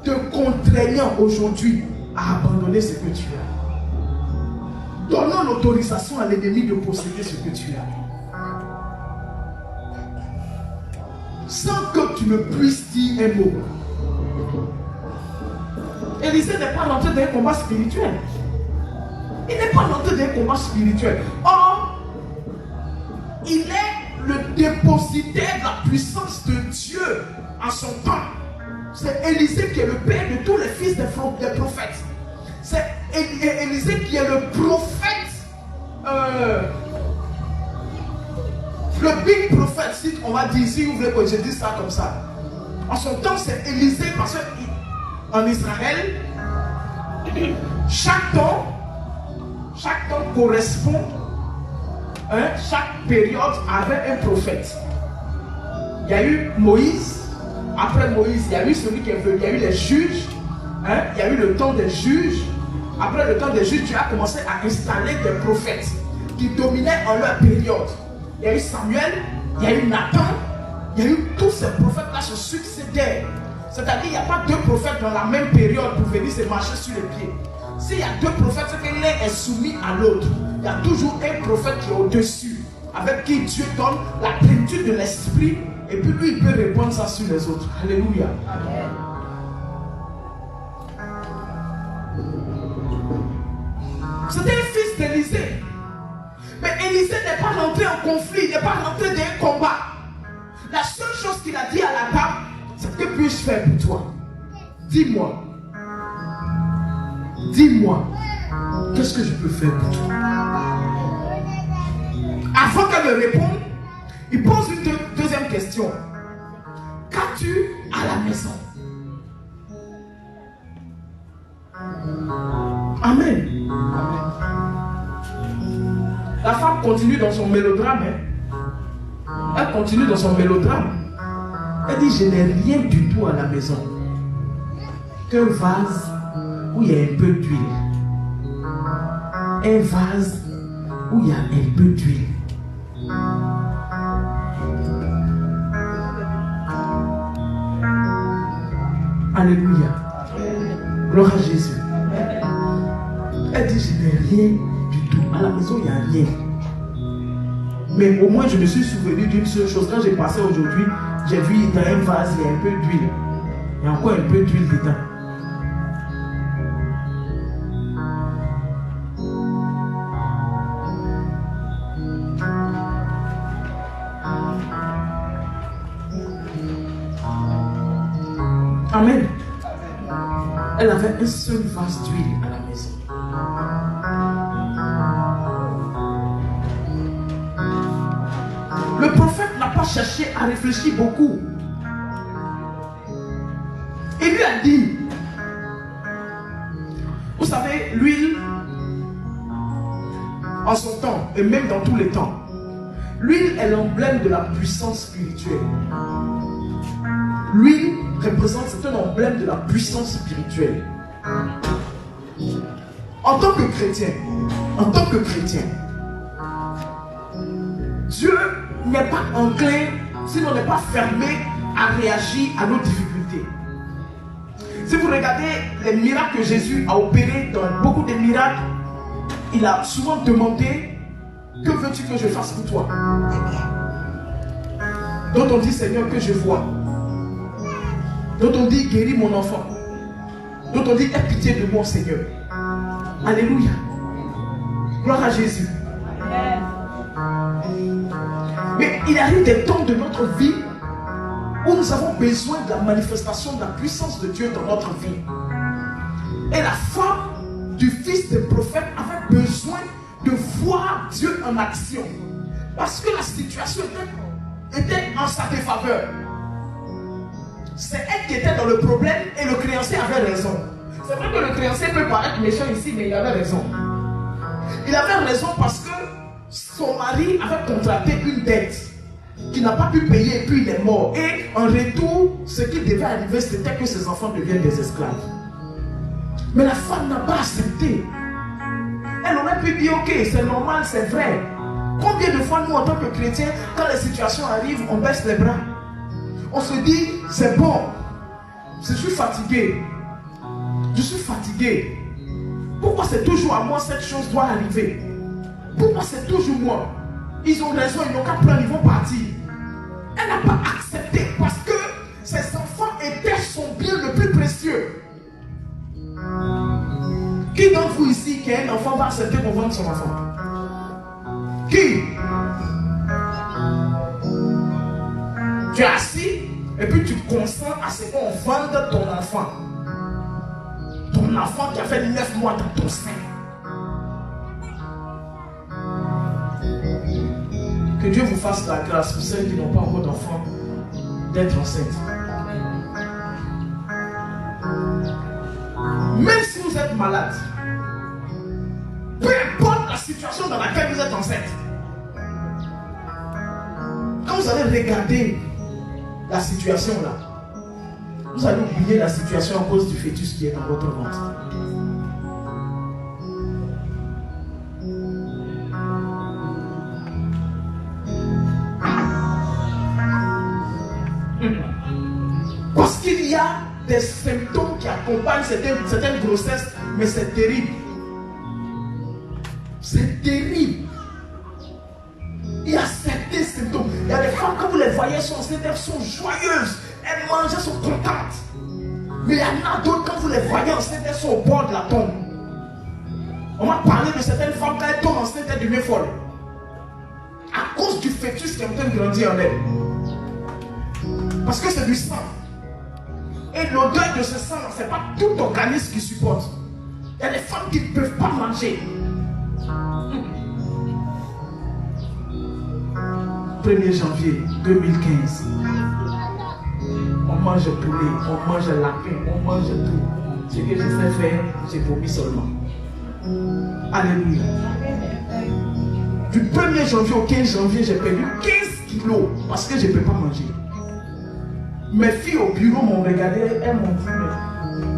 te contraignant aujourd'hui à abandonner ce que tu as, donnant l'autorisation à l'ennemi de posséder ce que tu as, sans que tu ne puisses dire un mot. Élisée n'est pas rentré dans un combat spirituel. Il n'est pas rentré dans un combat spirituel. Or, il est le dépositaire de la puissance de Dieu en son temps. C'est Élisée qui est le père de tous les fils des prophètes. C'est Élisée qui est le prophète, le big prophète, si on va dire, si vous voulez que je dise ça comme ça. En son temps, c'est Élisée parce qu'en Israël, chaque temps correspond, chaque période avait un prophète. Il y a eu Moïse, après Moïse, il y a eu celui qui est venu, il y a eu les juges, il y a eu le temps des juges. Après le temps des juges, tu as commencé à installer des prophètes qui dominaient en leur période. Il y a eu Samuel, il y a eu Nathan, il y a eu tous ces prophètes-là se succédaient. C'est-à-dire qu'il n'y a pas deux prophètes dans la même période pour venir se marcher sur les pieds. S'il y a deux prophètes, c'est que l'un est soumis à l'autre. Il y a toujours un prophète qui est au-dessus, avec qui Dieu donne la plénitude de l'esprit, et puis lui, il peut répondre ça sur les autres. Alléluia. Amen. C'était un fils d'Élisée. Mais Élisée n'est pas rentré en conflit, il n'est pas rentré dans un combat. La seule chose qu'il a dit à la dame, c'est que puis-je faire pour toi? Dis-moi. Dis-moi. Qu'est-ce que je peux faire pour toi? Avant qu'elle me réponde, il pose une deuxième question. Qu'as-tu à la maison? Amen. La femme continue dans son mélodrame. Elle continue dans son mélodrame. Elle dit, je n'ai rien du tout à la maison. Qu'un vase où il y a un peu d'huile. Un vase où il y a un peu d'huile. Alléluia. Gloire à Jésus. Elle dit, je n'ai rien du tout. À la maison, il n'y a rien. Mais au moins, je me suis souvenu d'une seule chose. Quand j'ai passé aujourd'hui, j'ai vu dans un vase, il y a un peu d'huile. Il y a encore un peu d'huile dedans. Amen. Elle avait un seul vase d'huile à la maison. Le prophète n'a pas cherché à réfléchir beaucoup. Il lui a dit, vous savez, l'huile, en son temps, et même dans tous les temps, l'huile est l'emblème de la puissance spirituelle. L'huile représente, c'est un emblème de la puissance spirituelle. En tant que chrétien, Dieu n'est pas enclin, sinon n'est pas fermé à réagir à nos difficultés. Si vous regardez les miracles que Jésus a opérés, dans beaucoup de miracles, il a souvent demandé, que veux-tu que je fasse pour toi? D'autres on dit, Seigneur, que je vois. D'autres on dit, guéris mon enfant. D'autres on dit, aie pitié de moi, Seigneur. Alléluia. Gloire à Jésus. Mais il arrive des temps de notre vie où nous avons besoin de la manifestation de la puissance de Dieu dans notre vie. Et la femme du fils des prophètes avait besoin de voir Dieu en action. Parce que la situation était en sa défaveur. C'est elle qui était dans le problème et le créancier avait raison. C'est vrai que le créancier peut paraître méchant ici, mais il avait raison. Il avait raison parce que son mari avait contracté une dette qu'il n'a pas pu payer et puis il est mort. Et en retour, ce qui devait arriver, c'était que ses enfants deviennent des esclaves. Mais la femme n'a pas accepté. Elle aurait pu dire, ok, c'est normal, c'est vrai. Combien de fois nous, en tant que chrétiens, quand les situations arrivent, on baisse les bras. On se dit, c'est bon, je suis fatigué. Je suis fatigué. Pourquoi c'est toujours à moi cette chose doit arriver? Pourquoi c'est toujours moi? Ils ont raison, ils n'ont qu'à prendre, ils vont partir. Elle n'a pas accepté parce que ses enfants étaient son bien le plus précieux. Qui d'entre vous ici qui a un enfant va accepter qu'on vende son enfant? Qui? Tu es assis et puis tu consens à ce qu'on vende ton enfant. Ton enfant qui a fait 9 mois dans ton sein. Que Dieu vous fasse la grâce pour ceux qui n'ont pas encore d'enfants d'être enceintes. Même si vous êtes malade, peu importe la situation dans laquelle vous êtes enceinte, quand vous allez regarder la situation là, vous allez oublier la situation à cause du fœtus qui est dans votre ventre. Parce qu'il y a des symptômes qui accompagnent certaines grossesses, mais c'est terrible. C'est terrible. Il y a certains symptômes. Il y a des femmes, quand vous les voyez, elles sont joyeuses. Elles mangent, elles sont contentes. Mais il y en a d'autres, quand vous les voyez enceintes, elles sont au bord de la tombe. On m'a parlé de certaines femmes, quand elles tombent enceintes, elles deviennent folles. À cause du fœtus qui est en train de grandir en elles. Parce que c'est du sang. Et l'odeur de ce sang, ce n'est pas tout organisme qui supporte. Il y a des femmes qui ne peuvent pas manger. 1er janvier 2015. On mange poulet, on mange lapin, on mange tout. Ce que je sais faire, j'ai vomi seulement. Alléluia. Du 1er janvier au 15 janvier, j'ai perdu 15 kilos parce que je ne peux pas manger. Mes filles au bureau m'ont regardé, elles m'ont dit, mais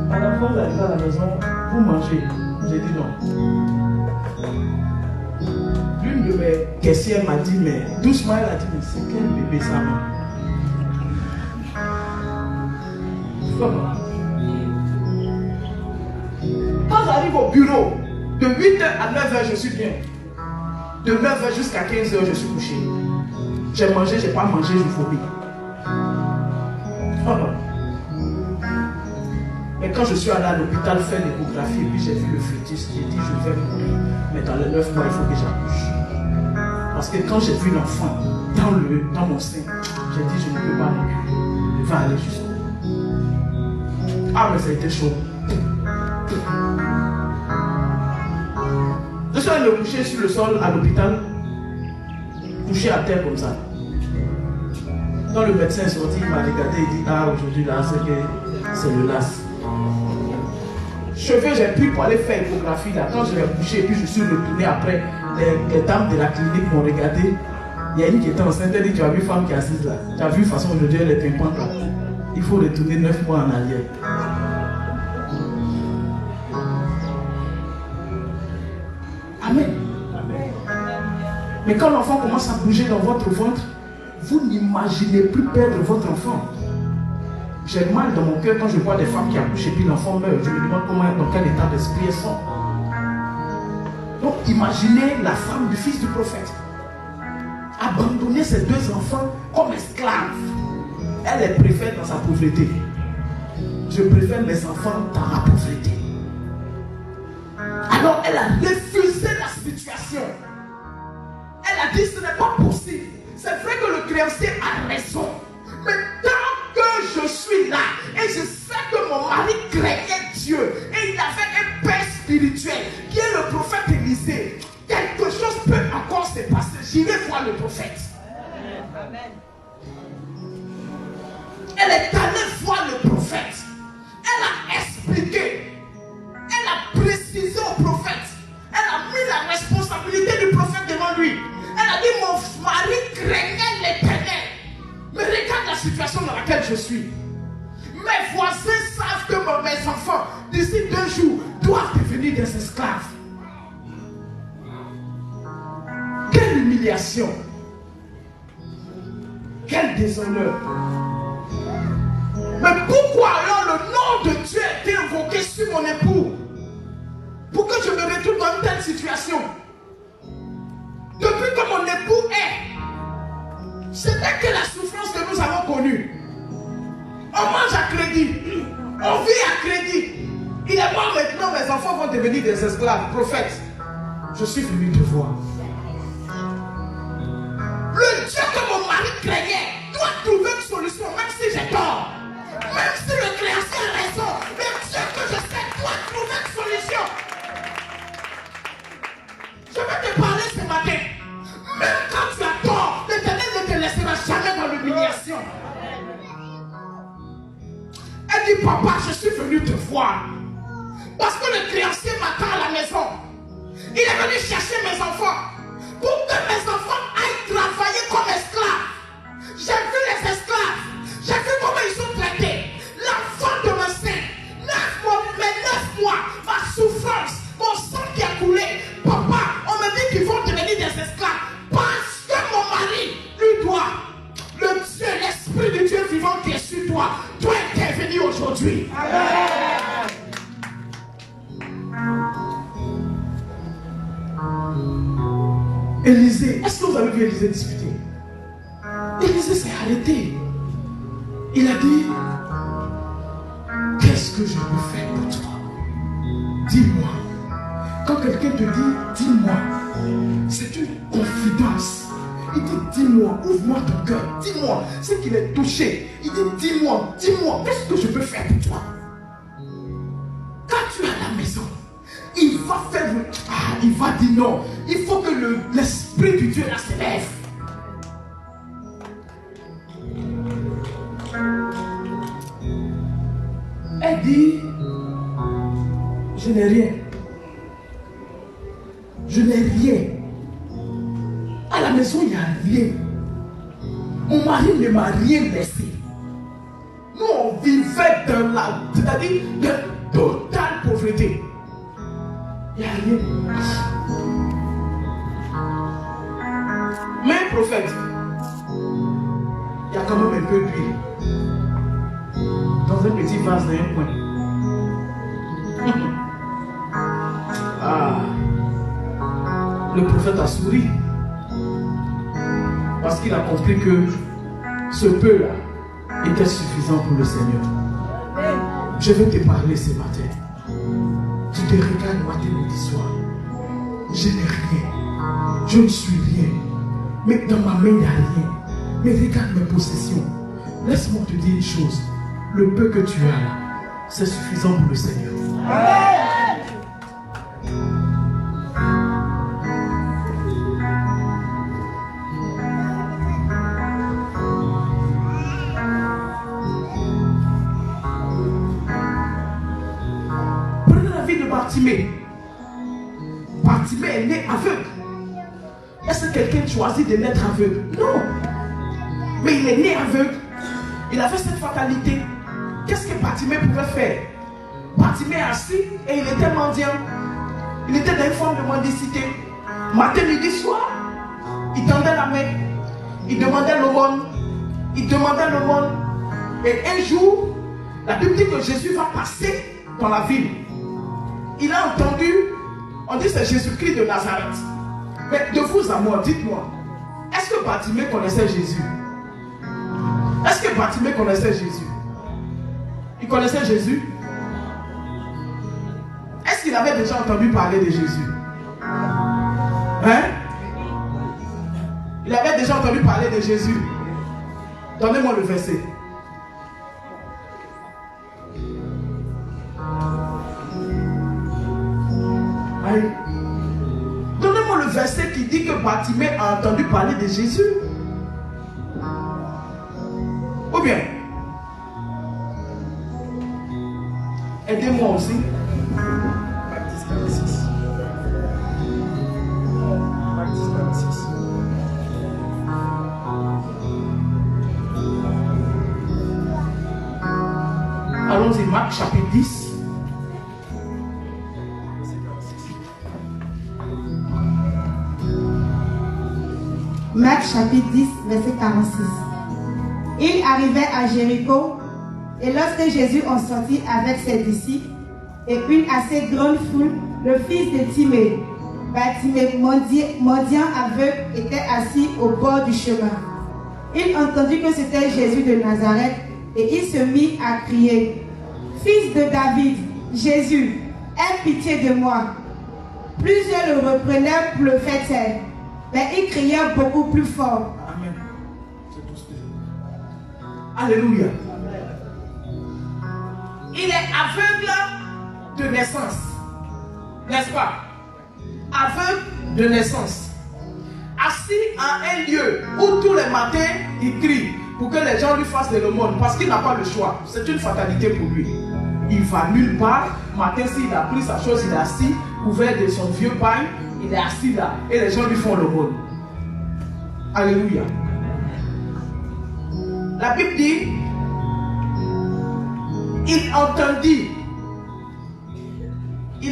madame, quand vous arrivez à la maison, vous mangez. J'ai dit non. L'une de mes caissières m'a dit, mais doucement, elle a dit, mais c'est quel bébé ça, maman? Quand j'arrive au bureau, de 8h à 9h, je suis bien. De 9h jusqu'à 15h, je suis couché. J'ai mangé, j'ai pas mangé, je vomis. Mais quand je suis allé à l'hôpital faire l'échographie et puis j'ai vu le fœtus, j'ai dit je vais mourir. Mais dans les 9 mois, il faut que j'accouche. Parce que quand j'ai vu l'enfant dans mon sein, j'ai dit je ne peux pas reculer. Il va aller jusqu'au bout. Ah mais ça a été chaud. Je suis allé me coucher sur le sol à l'hôpital, couché à terre comme ça. Quand le médecin est sorti, il m'a regardé et dit ah aujourd'hui là c'est le las. Cheveux j'ai pris pour aller faire l'échographie là. Quand je l'ai couché et puis je suis retourné après, les dames de la clinique m'ont regardé. Il y a une qui était enceinte, elle dit tu as vu une femme qui est assise là. Tu as vu de façon aujourd'hui elle est pimpante là. Il faut retourner 9 mois en arrière. Amen. Mais quand l'enfant commence à bouger dans votre ventre, vous n'imaginez plus perdre votre enfant. J'ai mal dans mon cœur quand je vois des femmes qui accouchent et puis l'enfant meurt. Je me demande dans quel état d'esprit elles sont. Donc imaginez la femme du fils du prophète abandonner ses 2 enfants comme esclaves. Elle les préfère dans sa pauvreté. Je préfère mes enfants dans la pauvreté. Alors elle a refusé la situation. Elle a dit ce n'est pas possible. C'est vrai que le créancier a raison. Mais tant que je suis là et je sais que mon mari craignait Dieu et il avait un père spirituel qui est le prophète Élisée, quelque chose peut encore se passer. J'irai voir le prophète. Amen. Elle est allée voir le prophète. Elle a expliqué. Elle a précisé au prophète. Elle a mis la responsabilité du prophète devant lui. Elle a dit, mon mari craignait l'Éternel. Mais regarde la situation dans laquelle je suis. Mes voisins savent que mes enfants, d'ici 2 jours, doivent devenir des esclaves. Quelle humiliation. Quel déshonneur. Mais pourquoi alors le nom de Dieu a été invoqué sur mon époux? Pour que je me retrouve dans une telle situation. Depuis que mon époux est, ce n'est que la souffrance que nous avons connue. On mange à crédit, on vit à crédit. Il est mort maintenant, mes enfants vont devenir des esclaves. Prophète, je suis venu te voir. Le Dieu que mon mari craignait doit trouver une solution, même si j'ai tort. Même si le créancier a raison, le Dieu que je sais doit trouver une solution. Je vais te parler ce matin. Même quand tu as tort, l'Éternel ne te laissera jamais dans l'humiliation. Elle dit, papa, je suis venu te voir. Parce que le créancier m'attend à la maison. Il est venu chercher mes enfants. Pour que mes enfants aillent travailler comme esclaves. J'ai vu les esclaves. J'ai vu comment ils sont traités. L'enfant de ma sein. 9 mois, mes 9 mois. Ma souffrance. Mon sang qui a coulé. Papa, on me dit qu'ils vont devenir des esclaves. Parce que mon mari lui doit. Le Dieu, l'Esprit du Dieu vivant qui est sur toi, doit intervenir aujourd'hui. Amen. Élisée, est-ce que vous avez vu Élisée discuter? Élisée s'est arrêté. Il a dit, qu'est-ce que je peux faire pour toi? Dis-moi. Quand quelqu'un te dit, dis-moi, c'est une confidence. Il dit, dis-moi, ouvre-moi ton cœur, dis-moi, c'est qu'il est touché. Il dit, dis-moi, qu'est-ce que je peux faire pour toi? Quand tu es à la maison, il va faire, il va dire non. Il faut que l'Esprit du Dieu là se lève. Elle dit, je n'ai rien. Je n'ai rien. À la maison, il n'y a rien. Mon mari ne m'a rien laissé. Nous, on vivait dans la, c'est-à-dire de totale pauvreté. Il n'y a rien. Mais prophète, il y a quand même un peu d'huile dans un petit vase dans un coin. Le prophète a souri parce qu'il a compris que ce peu-là était suffisant pour le Seigneur. Je veux te parler ce matin. Tu te regardes matin, midi, soir. Je n'ai rien. Je ne suis rien. Mais dans ma main, il n'y a rien. Mais regarde mes possessions. Laisse-moi te dire une chose. Le peu que tu as là, c'est suffisant pour le Seigneur. Amen. Bartimée est né aveugle. Est-ce que quelqu'un choisit de naître aveugle? Non. Mais il est né aveugle. Il avait cette fatalité. Qu'est-ce que Bartimée pouvait faire? Bartimée est assis et il était mendiant. Il était dans une forme de mendicité. Matin, midi, soir, il tendait la main. Il demandait l'aumône. Il demandait l'aumône. Et un jour, la Bible dit que Jésus va passer dans la ville. Il a entendu, on dit c'est Jésus-Christ de Nazareth. Mais de vous à moi, dites-moi, est-ce que Bartimée connaissait Jésus? Est-ce que Bartimée connaissait Jésus? Il connaissait Jésus? Est-ce qu'il avait déjà entendu parler de Jésus? Hein? Il avait déjà entendu parler de Jésus. Donnez-moi le verset. Aïe. Donnez-moi le verset qui dit que Bartimée a entendu parler de Jésus. Ou bien, aidez-moi aussi. Marc 10, 46. Marc 10, 46. Allons-y, Marc chapitre 10. Marc chapitre 10, verset 46. Il arrivait à Jéricho, et lorsque Jésus en sortit avec ses disciples et une assez grande foule, le fils de Timée, Bartimée, mendiant aveugle, était assis au bord du chemin. Il entendit que c'était Jésus de Nazareth, et il se mit à crier: Fils de David, Jésus, aie pitié de moi. Plusieurs le reprenaient pour le faire taire, mais il criait beaucoup plus fort. Amen. C'est tout ce que je veux. Alléluia. Il est aveugle de naissance. N'est-ce pas? Aveugle de naissance. Assis à un lieu où tous les matins il crie pour que les gens lui fassent de l'aumône parce qu'il n'a pas le choix. C'est une fatalité pour lui. Il va nulle part. Matin, s'il a pris sa chose, il est assis, couvert de son vieux pain, il est assis là et les gens lui font l'aumône. Alléluia. La Bible dit, il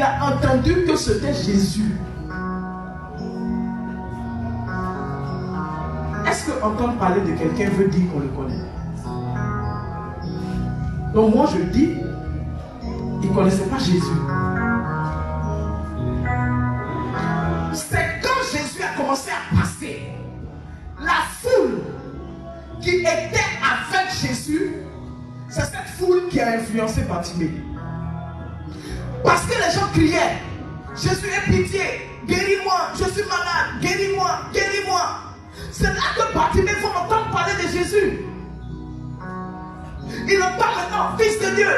a entendu que c'était Jésus. Est-ce que entendre parler de quelqu'un veut dire qu'on le connaît? Donc moi je dis, il ne connaissait pas Jésus. C'est quand Jésus a commencé à passer, la foule qui était avec Jésus, c'est cette foule qui a influencé Bartimée. Parce que les gens criaient: Jésus, aie pitié, guéris-moi, je suis malade, guéris-moi, guéris-moi. C'est là que Bartimée va entendre parler de Jésus. Il entend maintenant: Fils de Dieu,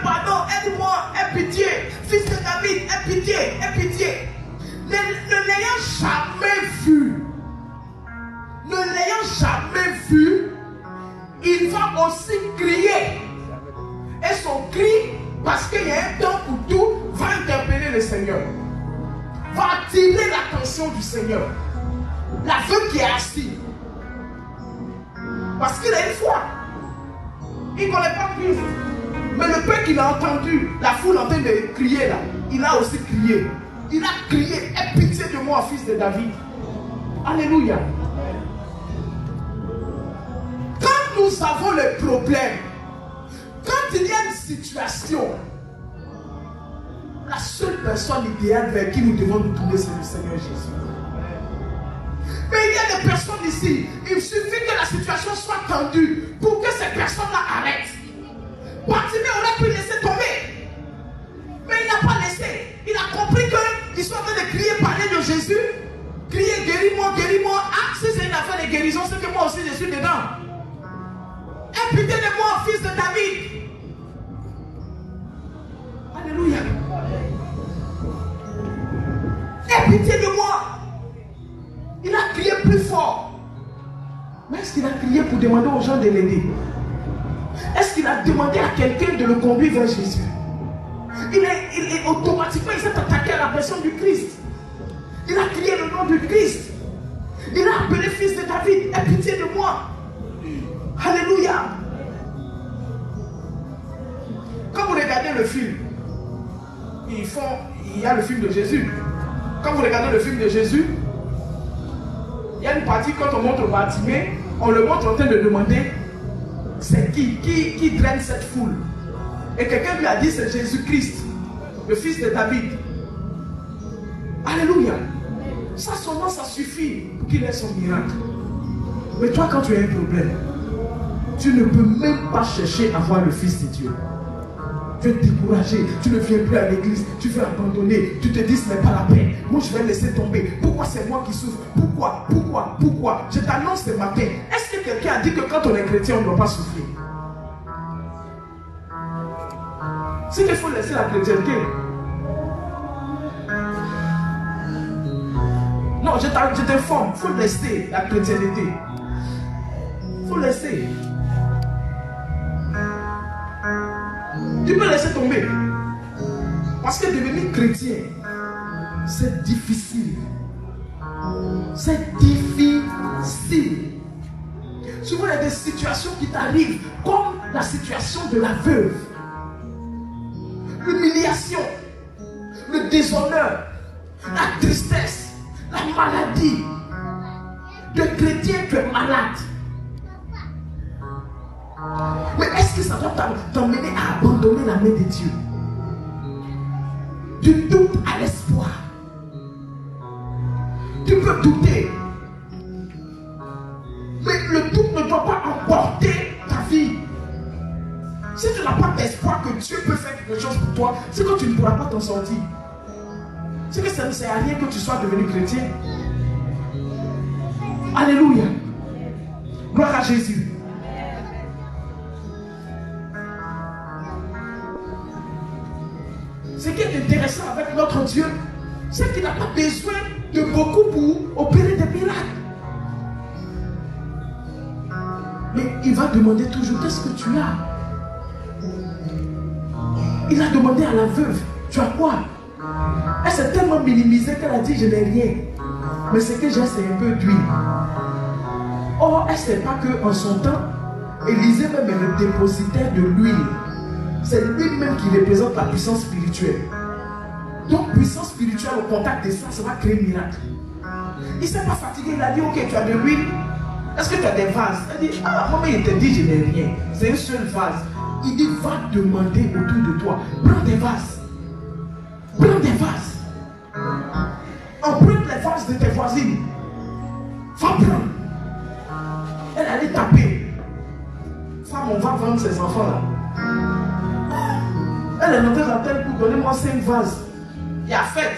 pardon, aide-moi, aie pitié. Fils de David, aie pitié, aie pitié. Ne l'ayant jamais vu, il va aussi crier. Et son cri, parce qu'il y a un temps pour tout, va interpeller le Seigneur. Va attirer l'attention du Seigneur. L'aveugle qui est assis. Parce qu'il a une foi. Il ne connaît pas Christ. Mais le peu qu'il a entendu, la foule en train de crier là, il a aussi crié. Il a crié: aie pitié de moi, fils de David. Alléluia. Quand nous avons le problème, quand il y a une situation, la seule personne idéale vers qui nous devons nous tourner, c'est le Seigneur Jésus. Mais il y a des personnes ici, il suffit que la situation soit tendue pour que ces personnes-là arrêtent. Bartimée aurait pu laisser tomber, mais il n'a pas laissé. Il a compris qu'ils sont en train de crier, parler de Jésus, crier: guéris-moi, guéris-moi. Ah, si c'est une affaire de guérison, c'est que moi aussi je suis dedans. Aie pitié de moi, fils de David. Alléluia. Aie pitié de moi. Il a crié plus fort. Mais est-ce qu'il a crié pour demander aux gens de l'aider? Est-ce qu'il a demandé à quelqu'un de le conduire vers Jésus? Automatiquement, il s'est attaqué à la personne du Christ. Il a crié le nom du Christ. Il a appelé: fils de David, aie pitié de moi. Alléluia. Quand vous regardez le film, il y a le film de Jésus. Quand vous regardez le film de Jésus, il y a une partie, quand on montre Bartimée, on le montre en train de demander: c'est qui draine cette foule? Et quelqu'un lui a dit: c'est Jésus-Christ, le fils de David. Alléluia. Ça seulement, ça suffit pour qu'il ait son miracle. Mais toi, quand tu as un problème, tu ne peux même pas chercher à voir le Fils de Dieu. tu es découragé, tu ne viens plus à l'église, tu veux abandonner, tu te dis ce n'est pas la peine, moi je vais laisser tomber. Pourquoi c'est moi qui souffre? Pourquoi? Je t'annonce ce matin, est-ce que quelqu'un a dit que quand on est chrétien, on ne doit pas souffrir? C'est qu'il faut laisser la chrétienté. Non, je t'informe, il faut laisser la chrétienté. Il faut laisser. Tu peux laisser tomber. Parce que devenir chrétien, c'est difficile. C'est difficile. Souvent, il y a des situations qui t'arrivent, comme la situation de la veuve. L'humiliation, le déshonneur, la tristesse, la maladie. De chrétien, tu es malade. Mais est-ce que ça doit t'emmener à abandonner la main de Dieu? Du doute à l'espoir. Tu peux douter. Mais le doute ne doit pas emporter ta vie. Si tu n'as pas d'espoir que Dieu peut faire quelque chose pour toi, c'est que tu ne pourras pas t'en sortir. C'est que ça ne sert à rien que tu sois devenu chrétien. Alléluia. Gloire à Jésus. Ce qui est intéressant avec notre Dieu, c'est qu'il n'a pas besoin de beaucoup pour opérer des miracles. Mais il va demander toujours, qu'est-ce que tu as? Il a demandé à la veuve, tu as quoi? Elle s'est tellement minimisée qu'elle a dit, je n'ai rien. Mais ce que j'ai, c'est un peu d'huile. Or, elle ne sait pas qu'en son temps, Élisée même est le dépositaire de l'huile. C'est lui-même qui représente la puissance spirituelle. Donc, puissance spirituelle au contact de ça va créer un miracle. Il ne s'est pas fatigué, il a dit, ok, tu as de l'huile. Est-ce que tu as des vases? Elle dit, ah, maman, il te dit, je n'ai rien. C'est un seul vase. Il dit, va demander autour de toi. Prends des vases. Prends des vases. Emprunte les vases de tes voisines. Va prendre. Elle allait taper. Femme, on va vendre ses enfants là. Elle est montée dans tel coup, donnez-moi 5 vases. Il y a fête.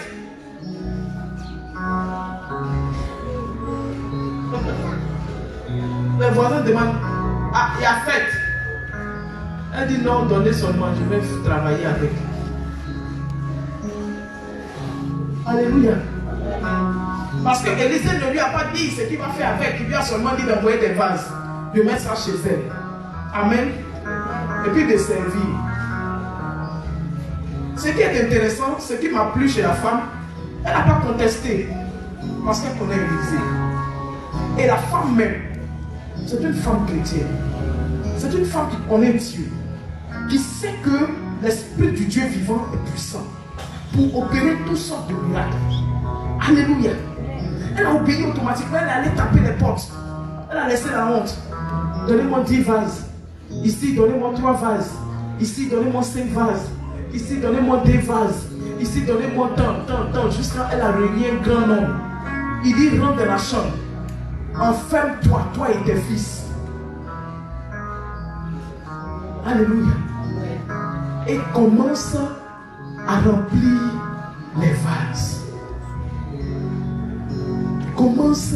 Les voisins demandent, ah, il y a fête. Elle dit non, donnez seulement, je vais travailler avec. Alléluia. Parce que Élisée ne lui a pas dit ce qu'il va faire avec. Il lui a seulement dit d'envoyer des vases, de mettre ça chez elle. Amen. Et puis de servir. Ce qui est intéressant, ce qui m'a plu chez la femme, elle n'a pas contesté. Parce qu'elle connaît Élisée. Et la femme même, c'est une femme chrétienne. C'est une femme qui connaît Dieu. Qui sait que l'Esprit du Dieu vivant est puissant pour opérer toutes sortes de miracles. Alléluia. Elle a obéi automatiquement, elle est allée taper les portes. Elle a laissé la honte. Donnez-moi 10 vases. Ici, donnez-moi 3 vases. Ici, donnez-moi 5 vases. Ici, donnez-moi 2 vases. Ici, donnez-moi tant. Jusqu'à elle a réuni un grand nombre. Il dit, rentre dans la chambre. Enferme-toi, toi et tes fils. Alléluia. Et commence à remplir les vases. Commence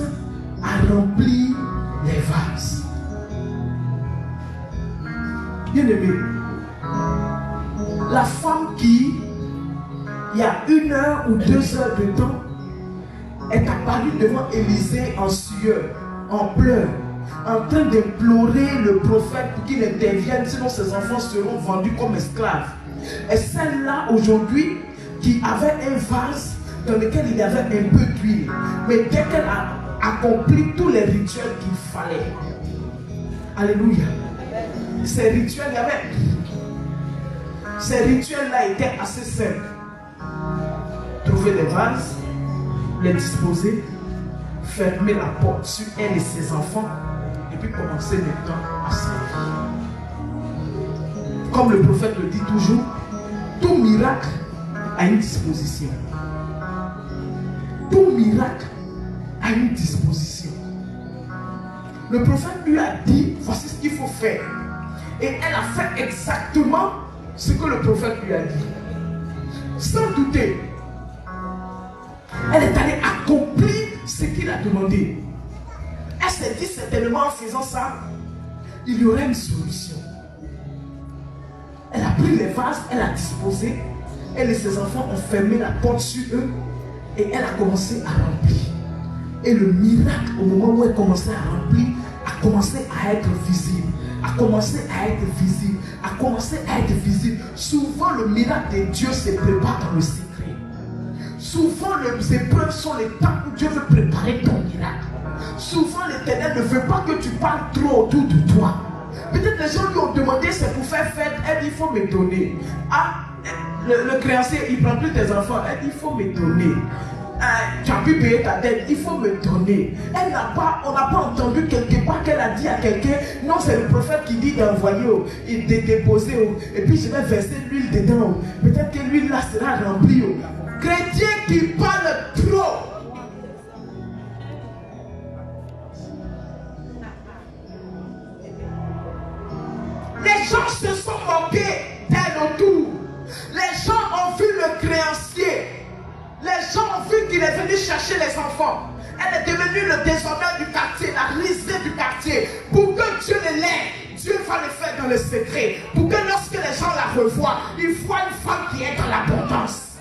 à remplir les vases. Bien-aimé, la femme qui, il y a 1 heure ou 2 heures de temps, est apparue devant Élisée en sueur, en pleurs, en train d'implorer le prophète pour qu'il intervienne, sinon ses enfants seront vendus comme esclaves. Et celle-là aujourd'hui qui avait un vase dans lequel il y avait un peu d'huile, mais dès qu'elle a accompli tous les rituels qu'il fallait, alléluia, ces rituels-là étaient assez simples. Trouver des vases, les disposer, fermer la porte sur elle et ses enfants, et puis commencer maintenant à servir. Comme le prophète le dit toujours, tout miracle a une disposition. Tout miracle a une disposition. Le prophète lui a dit, voici ce qu'il faut faire. Et elle a fait exactement ce que le prophète lui a dit. Sans douter, elle est allée accomplir ce qu'il a demandé. Elle s'est dit certainement en faisant ça, il y aurait une solution. Elle a pris les vases, elle a disposé, elle et ses enfants ont fermé la porte sur eux et elle a commencé à remplir. Et le miracle, au moment où elle commençait à remplir, a commencé à être visible. A commencé à être visible. A commencé à être visible. Souvent, le miracle de Dieu se prépare dans le secret. Souvent, les épreuves sont les temps où Dieu veut préparer ton miracle. Souvent, l'Éternel ne veut pas que tu parles trop autour de toi. Peut-être les gens lui ont demandé c'est pour faire fête. Elle dit il faut me donner. Ah, le créancier, il ne prend plus tes enfants. Elle dit il faut me donner. Tu as pu payer ta dette, il faut me donner. On n'a pas entendu quelque part qu'elle a dit à quelqu'un, non, c'est le prophète qui dit d'envoyer et de déposer, et puis je vais verser l'huile dedans. Peut-être que l'huile là sera remplie. Chrétien qui parle trop. Les gens se sont moqués d'elle autour. Les gens ont vu le créancier. Les gens ont vu qu'il est venu chercher les enfants. Elle est devenue le déshonneur du quartier, la risée du quartier. Pour que Dieu le lève, Dieu va le faire dans le secret. Pour que lorsque les gens la revoient, ils voient une femme qui est dans l'abondance.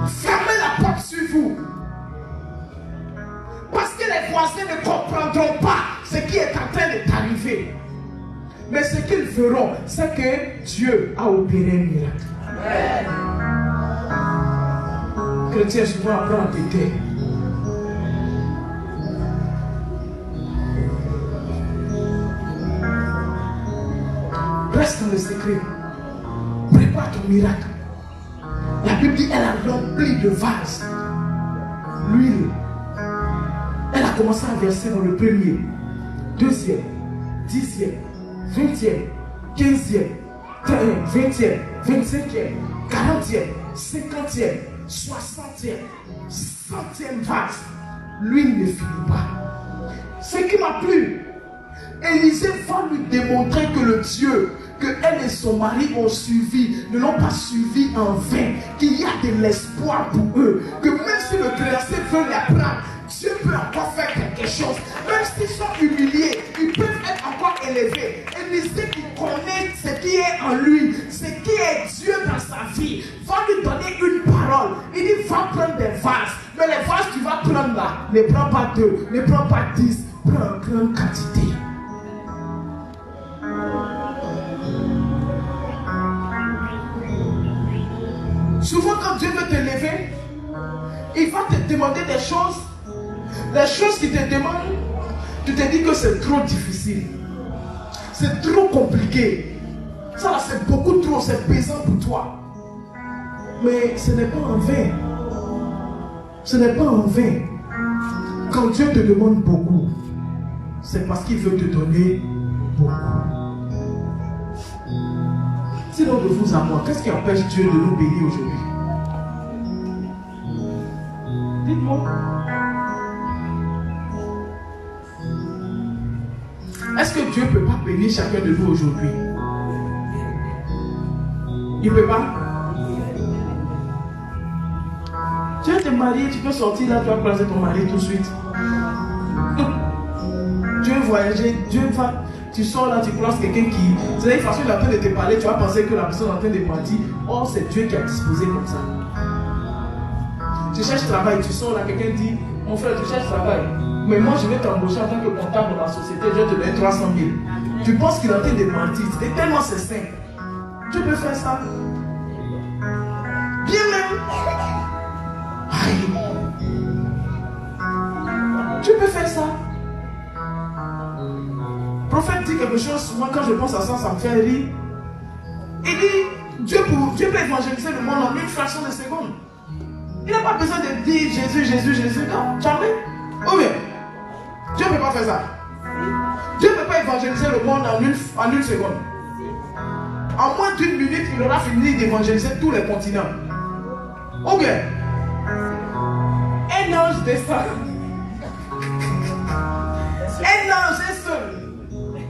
Fermez la porte sur vous. Parce que les voisins ne comprendront pas ce qui est en train de t'arriver. Mais ce qu'ils verront, c'est que Dieu a opéré un miracle. Chrétien, souvent apprend à t'aider. Reste dans le secret. Prépare ton miracle. La Bible dit elle a rempli de vases. L'huile. Elle a commencé à verser dans le premier, deuxième, 10e, 20e, 15e, 20e, 25e, 40e, 50e, 60e, 100e vase. L'huile ne finit pas. Ce qui m'a plu, Élisée va lui démontrer que le Dieu que elle et son mari ont suivi ne l'ont pas suivi en vain, qu'il y a de l'espoir pour eux, que même si le créancier veut les prendre, Dieu peut encore faire quelque chose. Même s'ils sont humiliés, ils peuvent être encore élevés. Élisée qui connaît ce qui est en lui, ce qui est Dieu dans sa vie, va lui donner une parole. Il dit va prendre des vases. Mais les vases tu vas prendre là, ne prends pas 2, ne prends pas 10, prends en grande quantité. Souvent quand Dieu veut te lever, il va te demander des choses. Les choses qu'il te demande, tu te dis que c'est trop difficile. C'est trop compliqué. Ça c'est beaucoup trop, c'est pesant pour toi. Mais ce n'est pas en vain. Ce n'est pas en vain. Quand Dieu te demande beaucoup, c'est parce qu'il veut te donner beaucoup. Sinon de vous à moi, qu'est-ce qui empêche Dieu de nous bénir aujourd'hui? Dites-moi. Est-ce que Dieu ne peut pas bénir chacun de nous aujourd'hui? Il ne peut pas? Tu vas te marier, tu peux sortir là, tu vas placer ton mari tout de suite. Tu veux voyager, Dieu va, tu sors là, tu places quelqu'un qui... C'est une façon il est en train de te parler, tu vas penser que la personne est en train de partir. Or, c'est Dieu qui a disposé comme ça. Tu cherches travail, tu sors là, quelqu'un dit, mon frère, tu cherches travail. Mais moi, je vais t'embaucher en tant que comptable dans la société, je vais te donner 300 000. Tu penses qu'il est en train de mentir. C'est tellement c'est simple. Tu peux faire ça. Bien même. Aïe. Tu peux faire ça. Le prophète dit quelque chose, moi quand je pense à ça, ça me fait rire. Il dit, Dieu peut évangéliser le monde en une fraction de seconde. Il n'a pas besoin de dire Jésus, Jésus, Jésus. Non, jamais. Ou bien, Dieu ne peut pas faire ça. Dieu ne peut pas évangéliser le monde en une seconde. En moins d'une minute, il aura fini d'évangéliser tous les continents. Ou bien, un ange descend. Un ange est seul.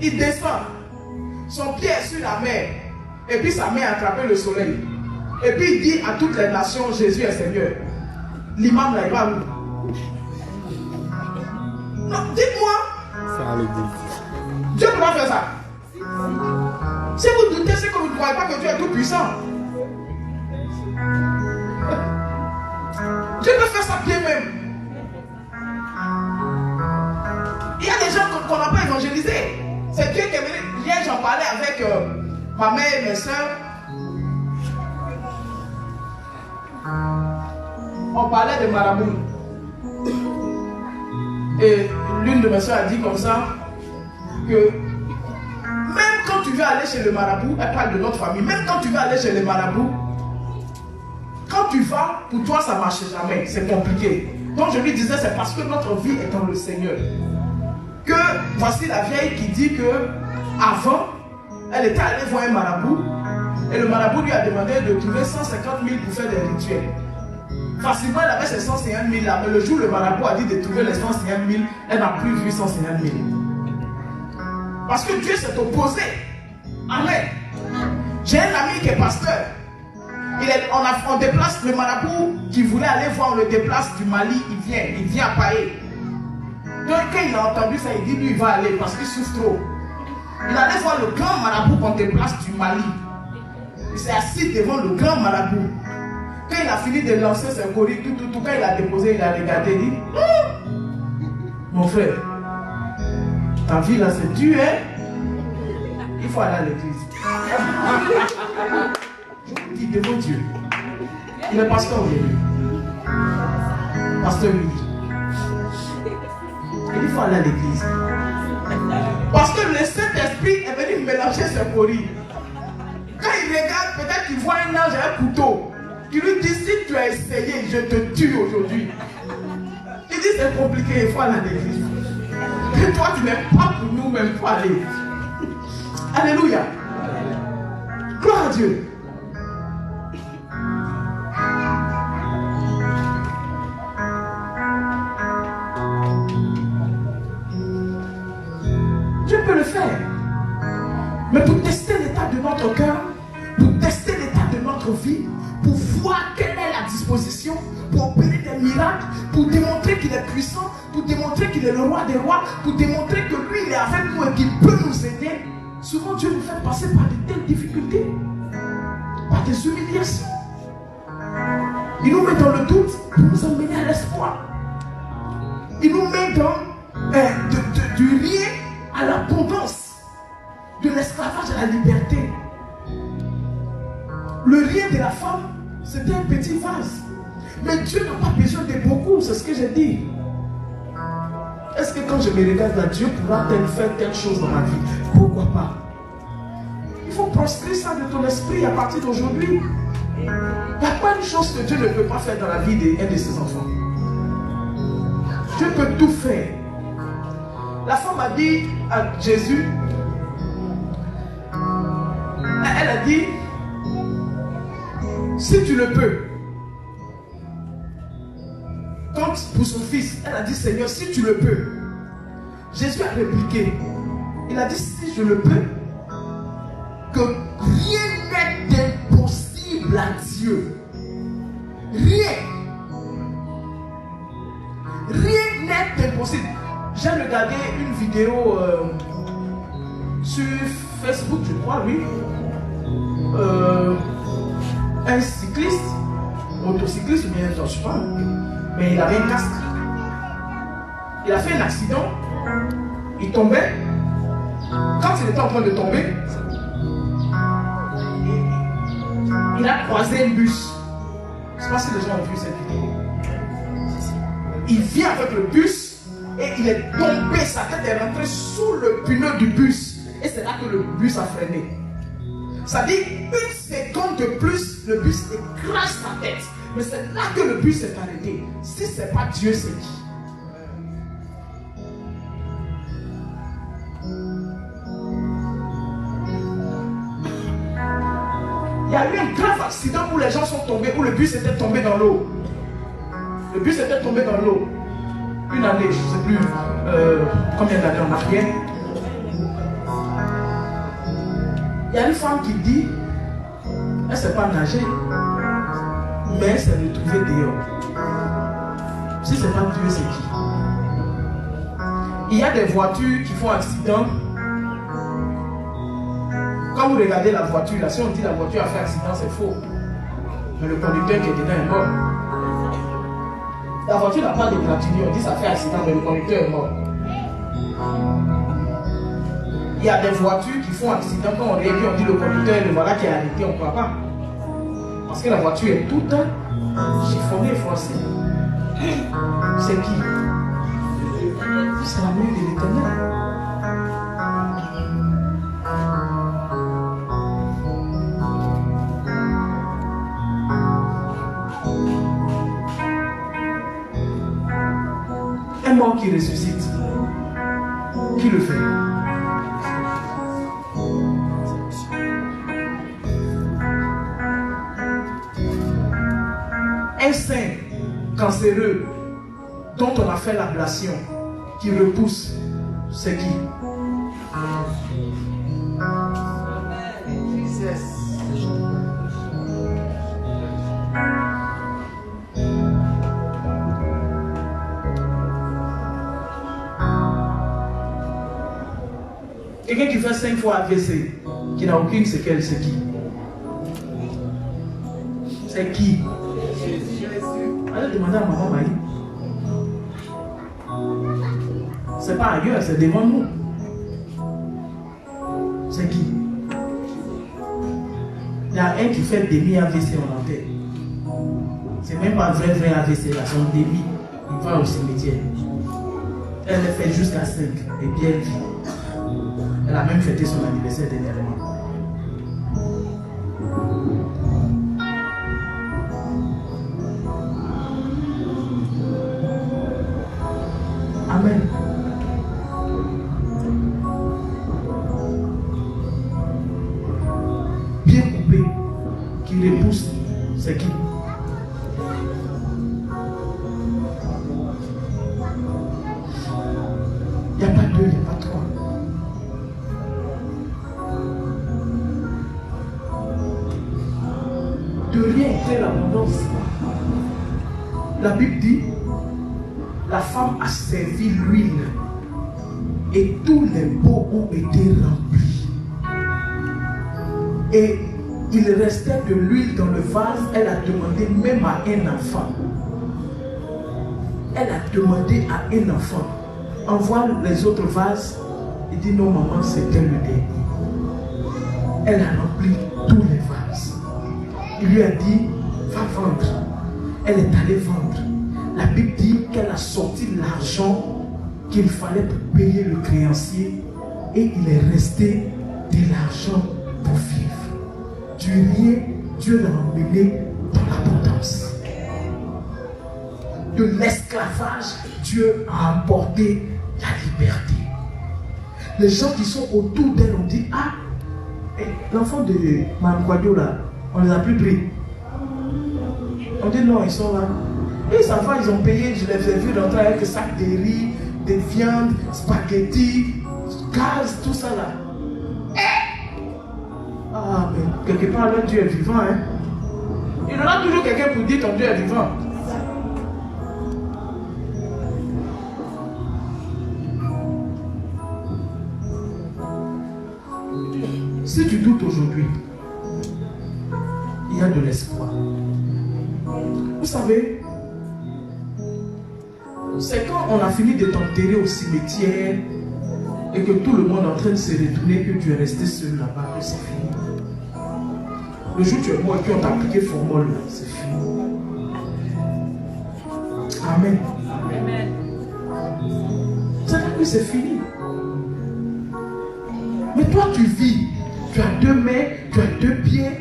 Il descend. son pied est sur la mer. Et puis sa main a attrapé le soleil. Et puis il dit à toutes les nations, Jésus est Seigneur. L'imam là, il va où? Non, dites-moi. Ça allait dire. Dieu ne va pas faire ça. Si vous doutez, c'est que vous ne croyez pas que Dieu est tout puissant. Dieu peut faire ça bien même. Il y a des gens qu'on n'a pas évangélisés. C'est Dieu qui est venu. Hier, j'en parlais avec ma mère et mes soeurs. On parlait de marabout. Et l'une de mes soeurs a dit comme ça que même quand tu veux aller chez le marabout, elle parle de notre famille, même quand tu veux aller chez le marabout, quand tu vas, pour toi ça ne marche jamais, c'est compliqué. Donc je lui disais, c'est parce que notre vie est dans le Seigneur. Que voici la vieille qui dit que avant, elle était allée voir un marabout et le marabout lui a demandé de trouver 150 000 pour faire des rituels. Facilement, elle avait ses 150 000 là, mais le jour où le marabout a dit de trouver les 150 000, elle n'a plus vu 150 000. Parce que Dieu s'est opposé. Amen. J'ai un ami qui est pasteur. On déplace le marabout qui voulait aller voir, on le déplace du Mali, il vient à Paris. Donc quand il a entendu ça, il dit lui il va aller parce qu'il souffre trop. Il allait voir le grand marabout qu'on déplace du Mali. Il s'est assis devant le grand marabout. Quand il a fini de lancer ses choris, tout, quand il a déposé, il a regardé, il dit mon frère, ta vie là c'est dur, hein? Il faut aller à l'église. Je vous dis devant Dieu. Il est pasteur aujourd'hui. Pasteur lui. Il faut aller à l'église. Parce que le Saint-Esprit est venu mélanger ses choris. Quand il regarde, peut-être qu'il voit un ange et un couteau. Il lui dit, si tu as essayé, je te tue aujourd'hui. Il dit, c'est compliqué, il faut aller à l'église. Et toi, tu n'es pas pour nous, même pour aller. Alléluia. Gloire à Dieu. Dieu peut le faire. Mais pour tester l'état de notre cœur, pour tester l'état de notre vie, pour voir quelle est la disposition, pour opérer des miracles, pour démontrer qu'il est puissant, pour démontrer qu'il est le roi des rois, pour démontrer que lui il est avec nous et qu'il peut nous aider. Souvent Dieu nous fait passer par de telles difficultés, par des humiliations. Il nous met dans le doute pour nous emmener à l'espoir. Il nous met dans du rien à l'abondance, de l'esclavage à la liberté. Le rien de la femme, c'était un petit vase. Mais Dieu n'a pas besoin de beaucoup, c'est ce que j'ai dit. Est-ce que quand je me regarde là, Dieu pourra-t-elle faire telle chose dans ma vie? Pourquoi pas? Il faut prospérer ça de ton esprit à partir d'aujourd'hui. Il n'y a pas une chose que Dieu ne peut pas faire dans la vie d'un de ses enfants. Dieu peut tout faire. La femme a dit à Jésus, elle a dit, si tu le peux. Quand pour son fils, elle a dit, Seigneur, si tu le peux. Jésus a répliqué. Il a dit, si je le peux, que rien n'est impossible à Dieu. Rien. Rien n'est impossible. J'ai regardé une vidéo sur Facebook, je crois, oui. Un cycliste, motocycliste, ou bien je ne sais pas, mais il avait un casque. Il a fait un accident, il tombait. Quand il était en train de tomber, il a croisé un bus. Je ne sais pas si les gens ont vu cette vidéo. Il vient avec le bus et il est tombé, sa tête est rentrée sous le pneu du bus. Et c'est là que le bus a freiné. Ça dit, une seconde de plus, le bus écrase sa tête. Mais c'est là que le bus s'est arrêté. Si ce n'est pas Dieu, c'est qui? Il y a eu un grave accident où les gens sont tombés, où le bus était tombé dans l'eau. Le bus était tombé dans l'eau. Une année, je ne sais plus combien d'années en arrière. y a une femme qui dit, elle ne sait pas nager, mais elle s'est retrouvée dehors. Si ce n'est pas Dieu, c'est qui? Il y a des voitures qui font accident. Quand vous regardez la voiture, là, si on dit la voiture a fait accident, c'est faux. Mais le conducteur qui est dedans est mort. La voiture n'a pas de gratinure, on dit ça fait accident, mais le conducteur est mort. Il y a des voitures qui font accident, quand on regarde, on dit le conducteur, le voilà qui est arrêté, on ne croit pas. Parce que la voiture est toute chiffonnée, froissée. C'est qui? C'est la main de l'Éternel. Un mort qui ressuscite, qui le fait? Un sein cancéreux dont on a fait l'ablation, qui repousse, c'est qui? Quelqu'un qui fait 5 fois AVC, qui n'a aucune séquelle, c'est qui? C'est qui? Allez demander à maman Maï. C'est pas ailleurs, c'est devant nous. C'est qui? Il y a un qui fait demi-AVC en enterre. C'est même pas vrai AVC, là, son demi. Il va au cimetière. Elle le fait jusqu'à 5 et bien vite. Elle a même fêté son anniversaire dernièrement. Amen. Bien coupé, qui repousse, c'est qui? Il n'y a pas deux, il n'y a pas trois. De rien crée l'abondance. La Bible dit, la femme a servi l'huile et tous les pots ont été remplis. Et il restait de l'huile dans le vase. Elle a demandé même à un enfant. Elle a demandé à un enfant, envoie les autres vases. Il dit non maman, c'était le dernier. Elle a rempli tous les vases. Il lui a dit, va vendre. Elle est allée vendre. La Bible dit qu'elle a sorti l'argent qu'il fallait pour payer le créancier et il est resté de l'argent pour vivre. Du rien, Dieu l'a emmené dans l'abondance. De l'esclavage, Dieu a apporté la liberté. Les gens qui sont autour d'elle ont dit, ah, l'enfant de Mme Guadio là, on les a plus pris. On dit non, ils sont là. Et les enfants, ils ont payé, je les ai vus rentrer avec des sacs de riz, des viandes, spaghettis, gaz, tout ça là. Ah, mais quelque part, là, Dieu est vivant. Hein? Il y en a toujours quelqu'un pour dire ton Dieu est vivant. Si tu doutes aujourd'hui, il y a de l'espoir. Vous savez, c'est quand on a fini de t'enterrer au cimetière et que tout le monde est en train de se retourner que tu es resté seul là-bas, que c'est fini. Le jour où tu es mort et qu'on t'a appliqué formol, c'est fini. Amen. Amen. C'est-à-dire que c'est fini. Mais toi tu vis, tu as 2 mains, tu as 2 pieds,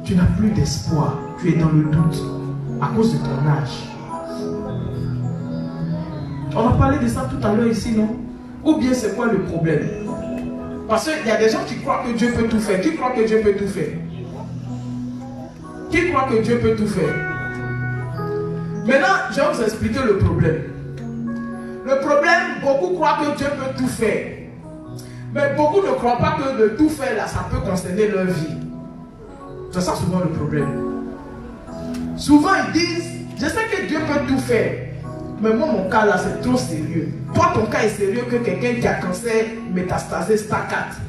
tu n'as plus d'espoir, tu es dans le doute à cause de ton âge. On a parlé de ça tout à l'heure ici, non? Ou bien c'est quoi le problème? Parce qu'il y a des gens qui croient que Dieu peut tout faire. Qui croit que Dieu peut tout faire? Qui croit que Dieu peut tout faire? Maintenant, je vais vous expliquer le problème. Le problème, beaucoup croient que Dieu peut tout faire. Mais beaucoup ne croient pas que de tout faire là, ça peut concerner leur vie. C'est ça souvent le problème. Souvent ils disent, je sais que Dieu peut tout faire. Mais moi mon cas là c'est trop sérieux. Toi ton cas est sérieux que quelqu'un qui a cancer métastasé stade 4.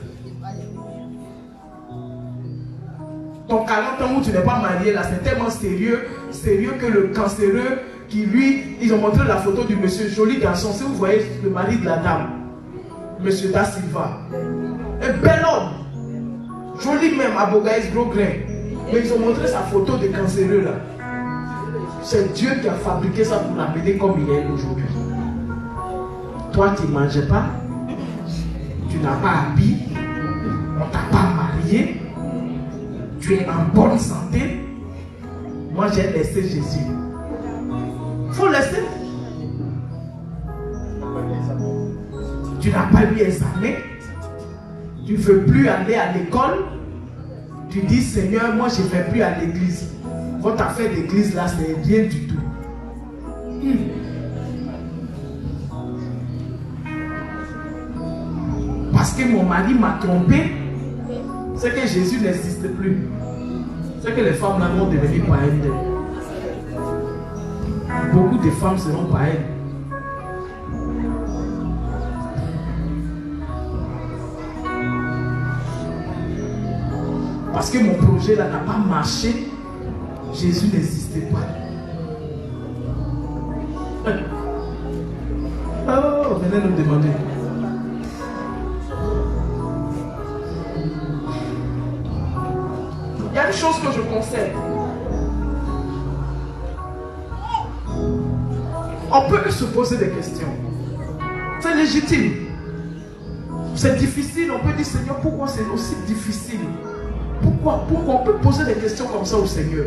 Ton 40 ans où tu n'es pas marié là, c'est tellement sérieux que le cancéreux qui lui, ils ont montré la photo du monsieur, joli garçon, si vous voyez le mari de la dame, monsieur Da Silva, un bel homme, joli même, à Bogaïs, gros grain, mais ils ont montré sa photo de cancéreux là. C'est Dieu qui a fabriqué ça pour l'amener comme il est aujourd'hui. Toi tu ne manges pas, tu n'as pas habillé, on ne t'a pas marié, tu es en bonne santé. Moi j'ai laissé Jésus. Faut laisser. Tu n'as pas eu examen. Tu ne veux plus aller à l'école. Tu dis Seigneur, moi je ne vais plus à l'église. Votre affaire d'église là, c'est rien du tout. Parce que mon mari m'a trompé. C'est que Jésus n'existe plus. C'est que les femmes là vont devenir païennes. Beaucoup de femmes seront païennes. Parce que mon projet là n'a pas marché. Jésus n'existait pas. Oh, venez nous demander. Il y a une chose que je conseille. On peut se poser des questions. C'est légitime. C'est difficile. On peut dire Seigneur, pourquoi c'est aussi difficile? Pourquoi on peut poser des questions comme ça au Seigneur?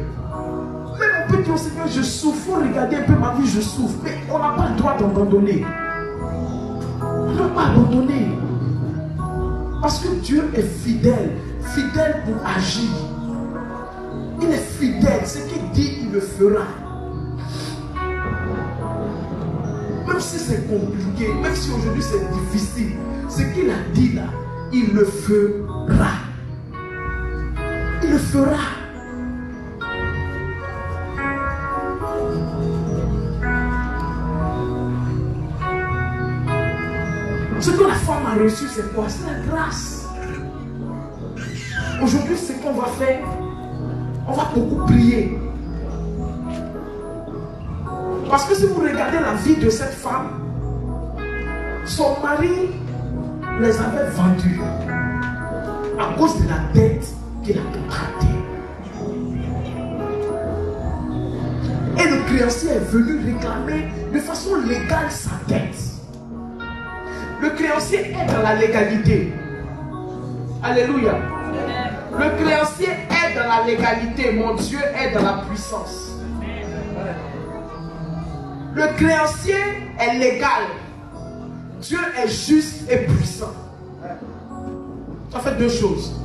Même on peut dire au Seigneur, je souffre. Il faut regarder un peu ma vie, je souffre. Mais on n'a pas le droit d'abandonner. On ne doit pas abandonner. Parce que Dieu est fidèle. Fidèle pour agir. Il est fidèle. Ce qu'il dit, il le fera. Même si c'est compliqué, même si aujourd'hui c'est difficile, ce qu'il a dit là, il le fera. Il le fera. Ce que la femme a reçu, c'est quoi? C'est la grâce. Aujourd'hui, ce qu'on va faire, on va beaucoup prier. Parce que si vous regardez la vie de cette femme, son mari les avait vendus à cause de la dette qu'il a contractée. Et le créancier est venu réclamer de façon légale sa dette. Le créancier est dans la légalité. Alléluia. Le créancier est dans la légalité. Mon Dieu est dans la puissance. Le créancier est légal. Dieu est juste et puissant. Ça fait deux choses.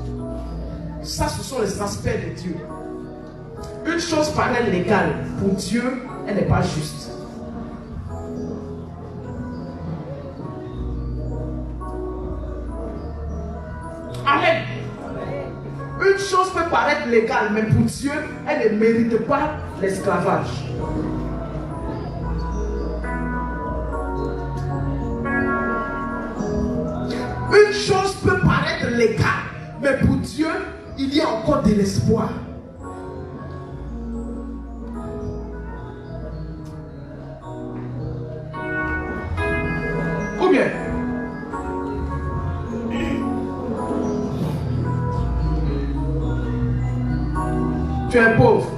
Ça, ce sont les aspects de Dieu. Une chose paraît légale. Pour Dieu, elle n'est pas juste. Amen. Une chose peut paraître légale, mais pour Dieu, elle ne mérite pas l'esclavage. Une chose peut paraître légale, mais pour Dieu, il y a encore de l'espoir. Ou bien, tu es pauvre,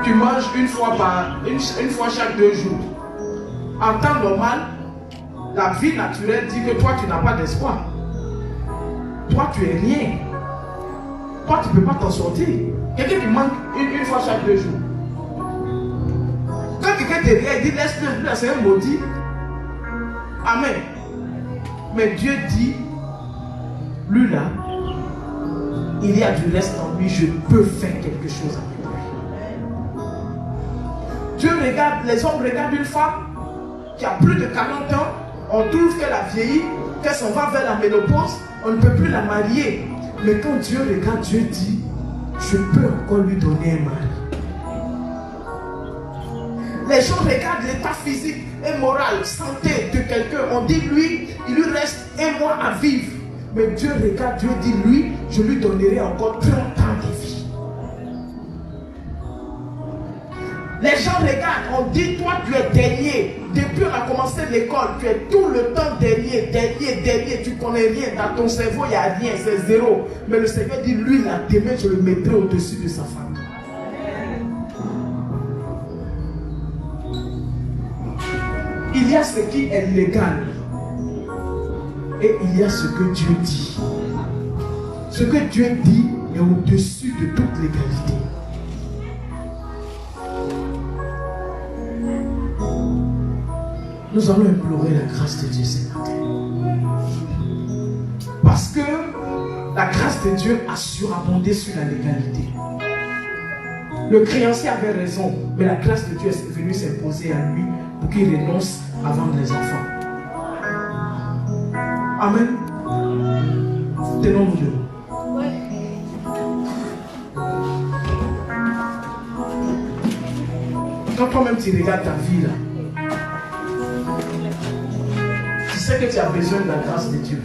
tu manges une fois chaque 2 jours. En temps normal, la vie naturelle dit que toi tu n'as pas d'espoir. Toi tu es rien. Toi tu ne peux pas t'en sortir. Quelqu'un qui manque une fois chaque 2 jours. Quand quelqu'un te regarde, il dit laisse-le, c'est un maudit. Amen. Mais Dieu dit, lui là, il y a du reste en lui, je peux faire quelque chose avec lui. Dieu regarde, les hommes regardent une femme qui a plus de 40 ans, on trouve qu'elle a vieilli, qu'elle s'en va vers la ménopause, on ne peut plus la marier. Mais quand Dieu regarde, Dieu dit, je peux encore lui donner un mari. Les gens regardent l'état physique et moral, santé de quelqu'un. On dit, lui, il lui reste 1 mois à vivre. Mais Dieu regarde, Dieu dit, lui, je lui donnerai encore 30 ans de vie. Les gens regardent, on dit, toi, tu es dernier. Depuis on a commencé l'école, tu es tout le temps dernier. Tu connais rien. Dans ton cerveau, il n'y a rien, c'est zéro. Mais le Seigneur dit, lui, là, demain, je le mettrai au-dessus de sa famille. Il y a ce qui est légal. Et il y a ce que Dieu dit. Ce que Dieu dit est au-dessus de toute légalité. Nous allons implorer la grâce de Dieu ce matin. Parce que la grâce de Dieu a surabondé sur la légalité. Le créancier avait raison, mais la grâce de Dieu est venue s'imposer à lui pour qu'il renonce à vendre les enfants. Amen. Tenons-nous debout. Quand toi-même tu regardes ta vie là, tu sais que tu as besoin de la grâce de Dieu.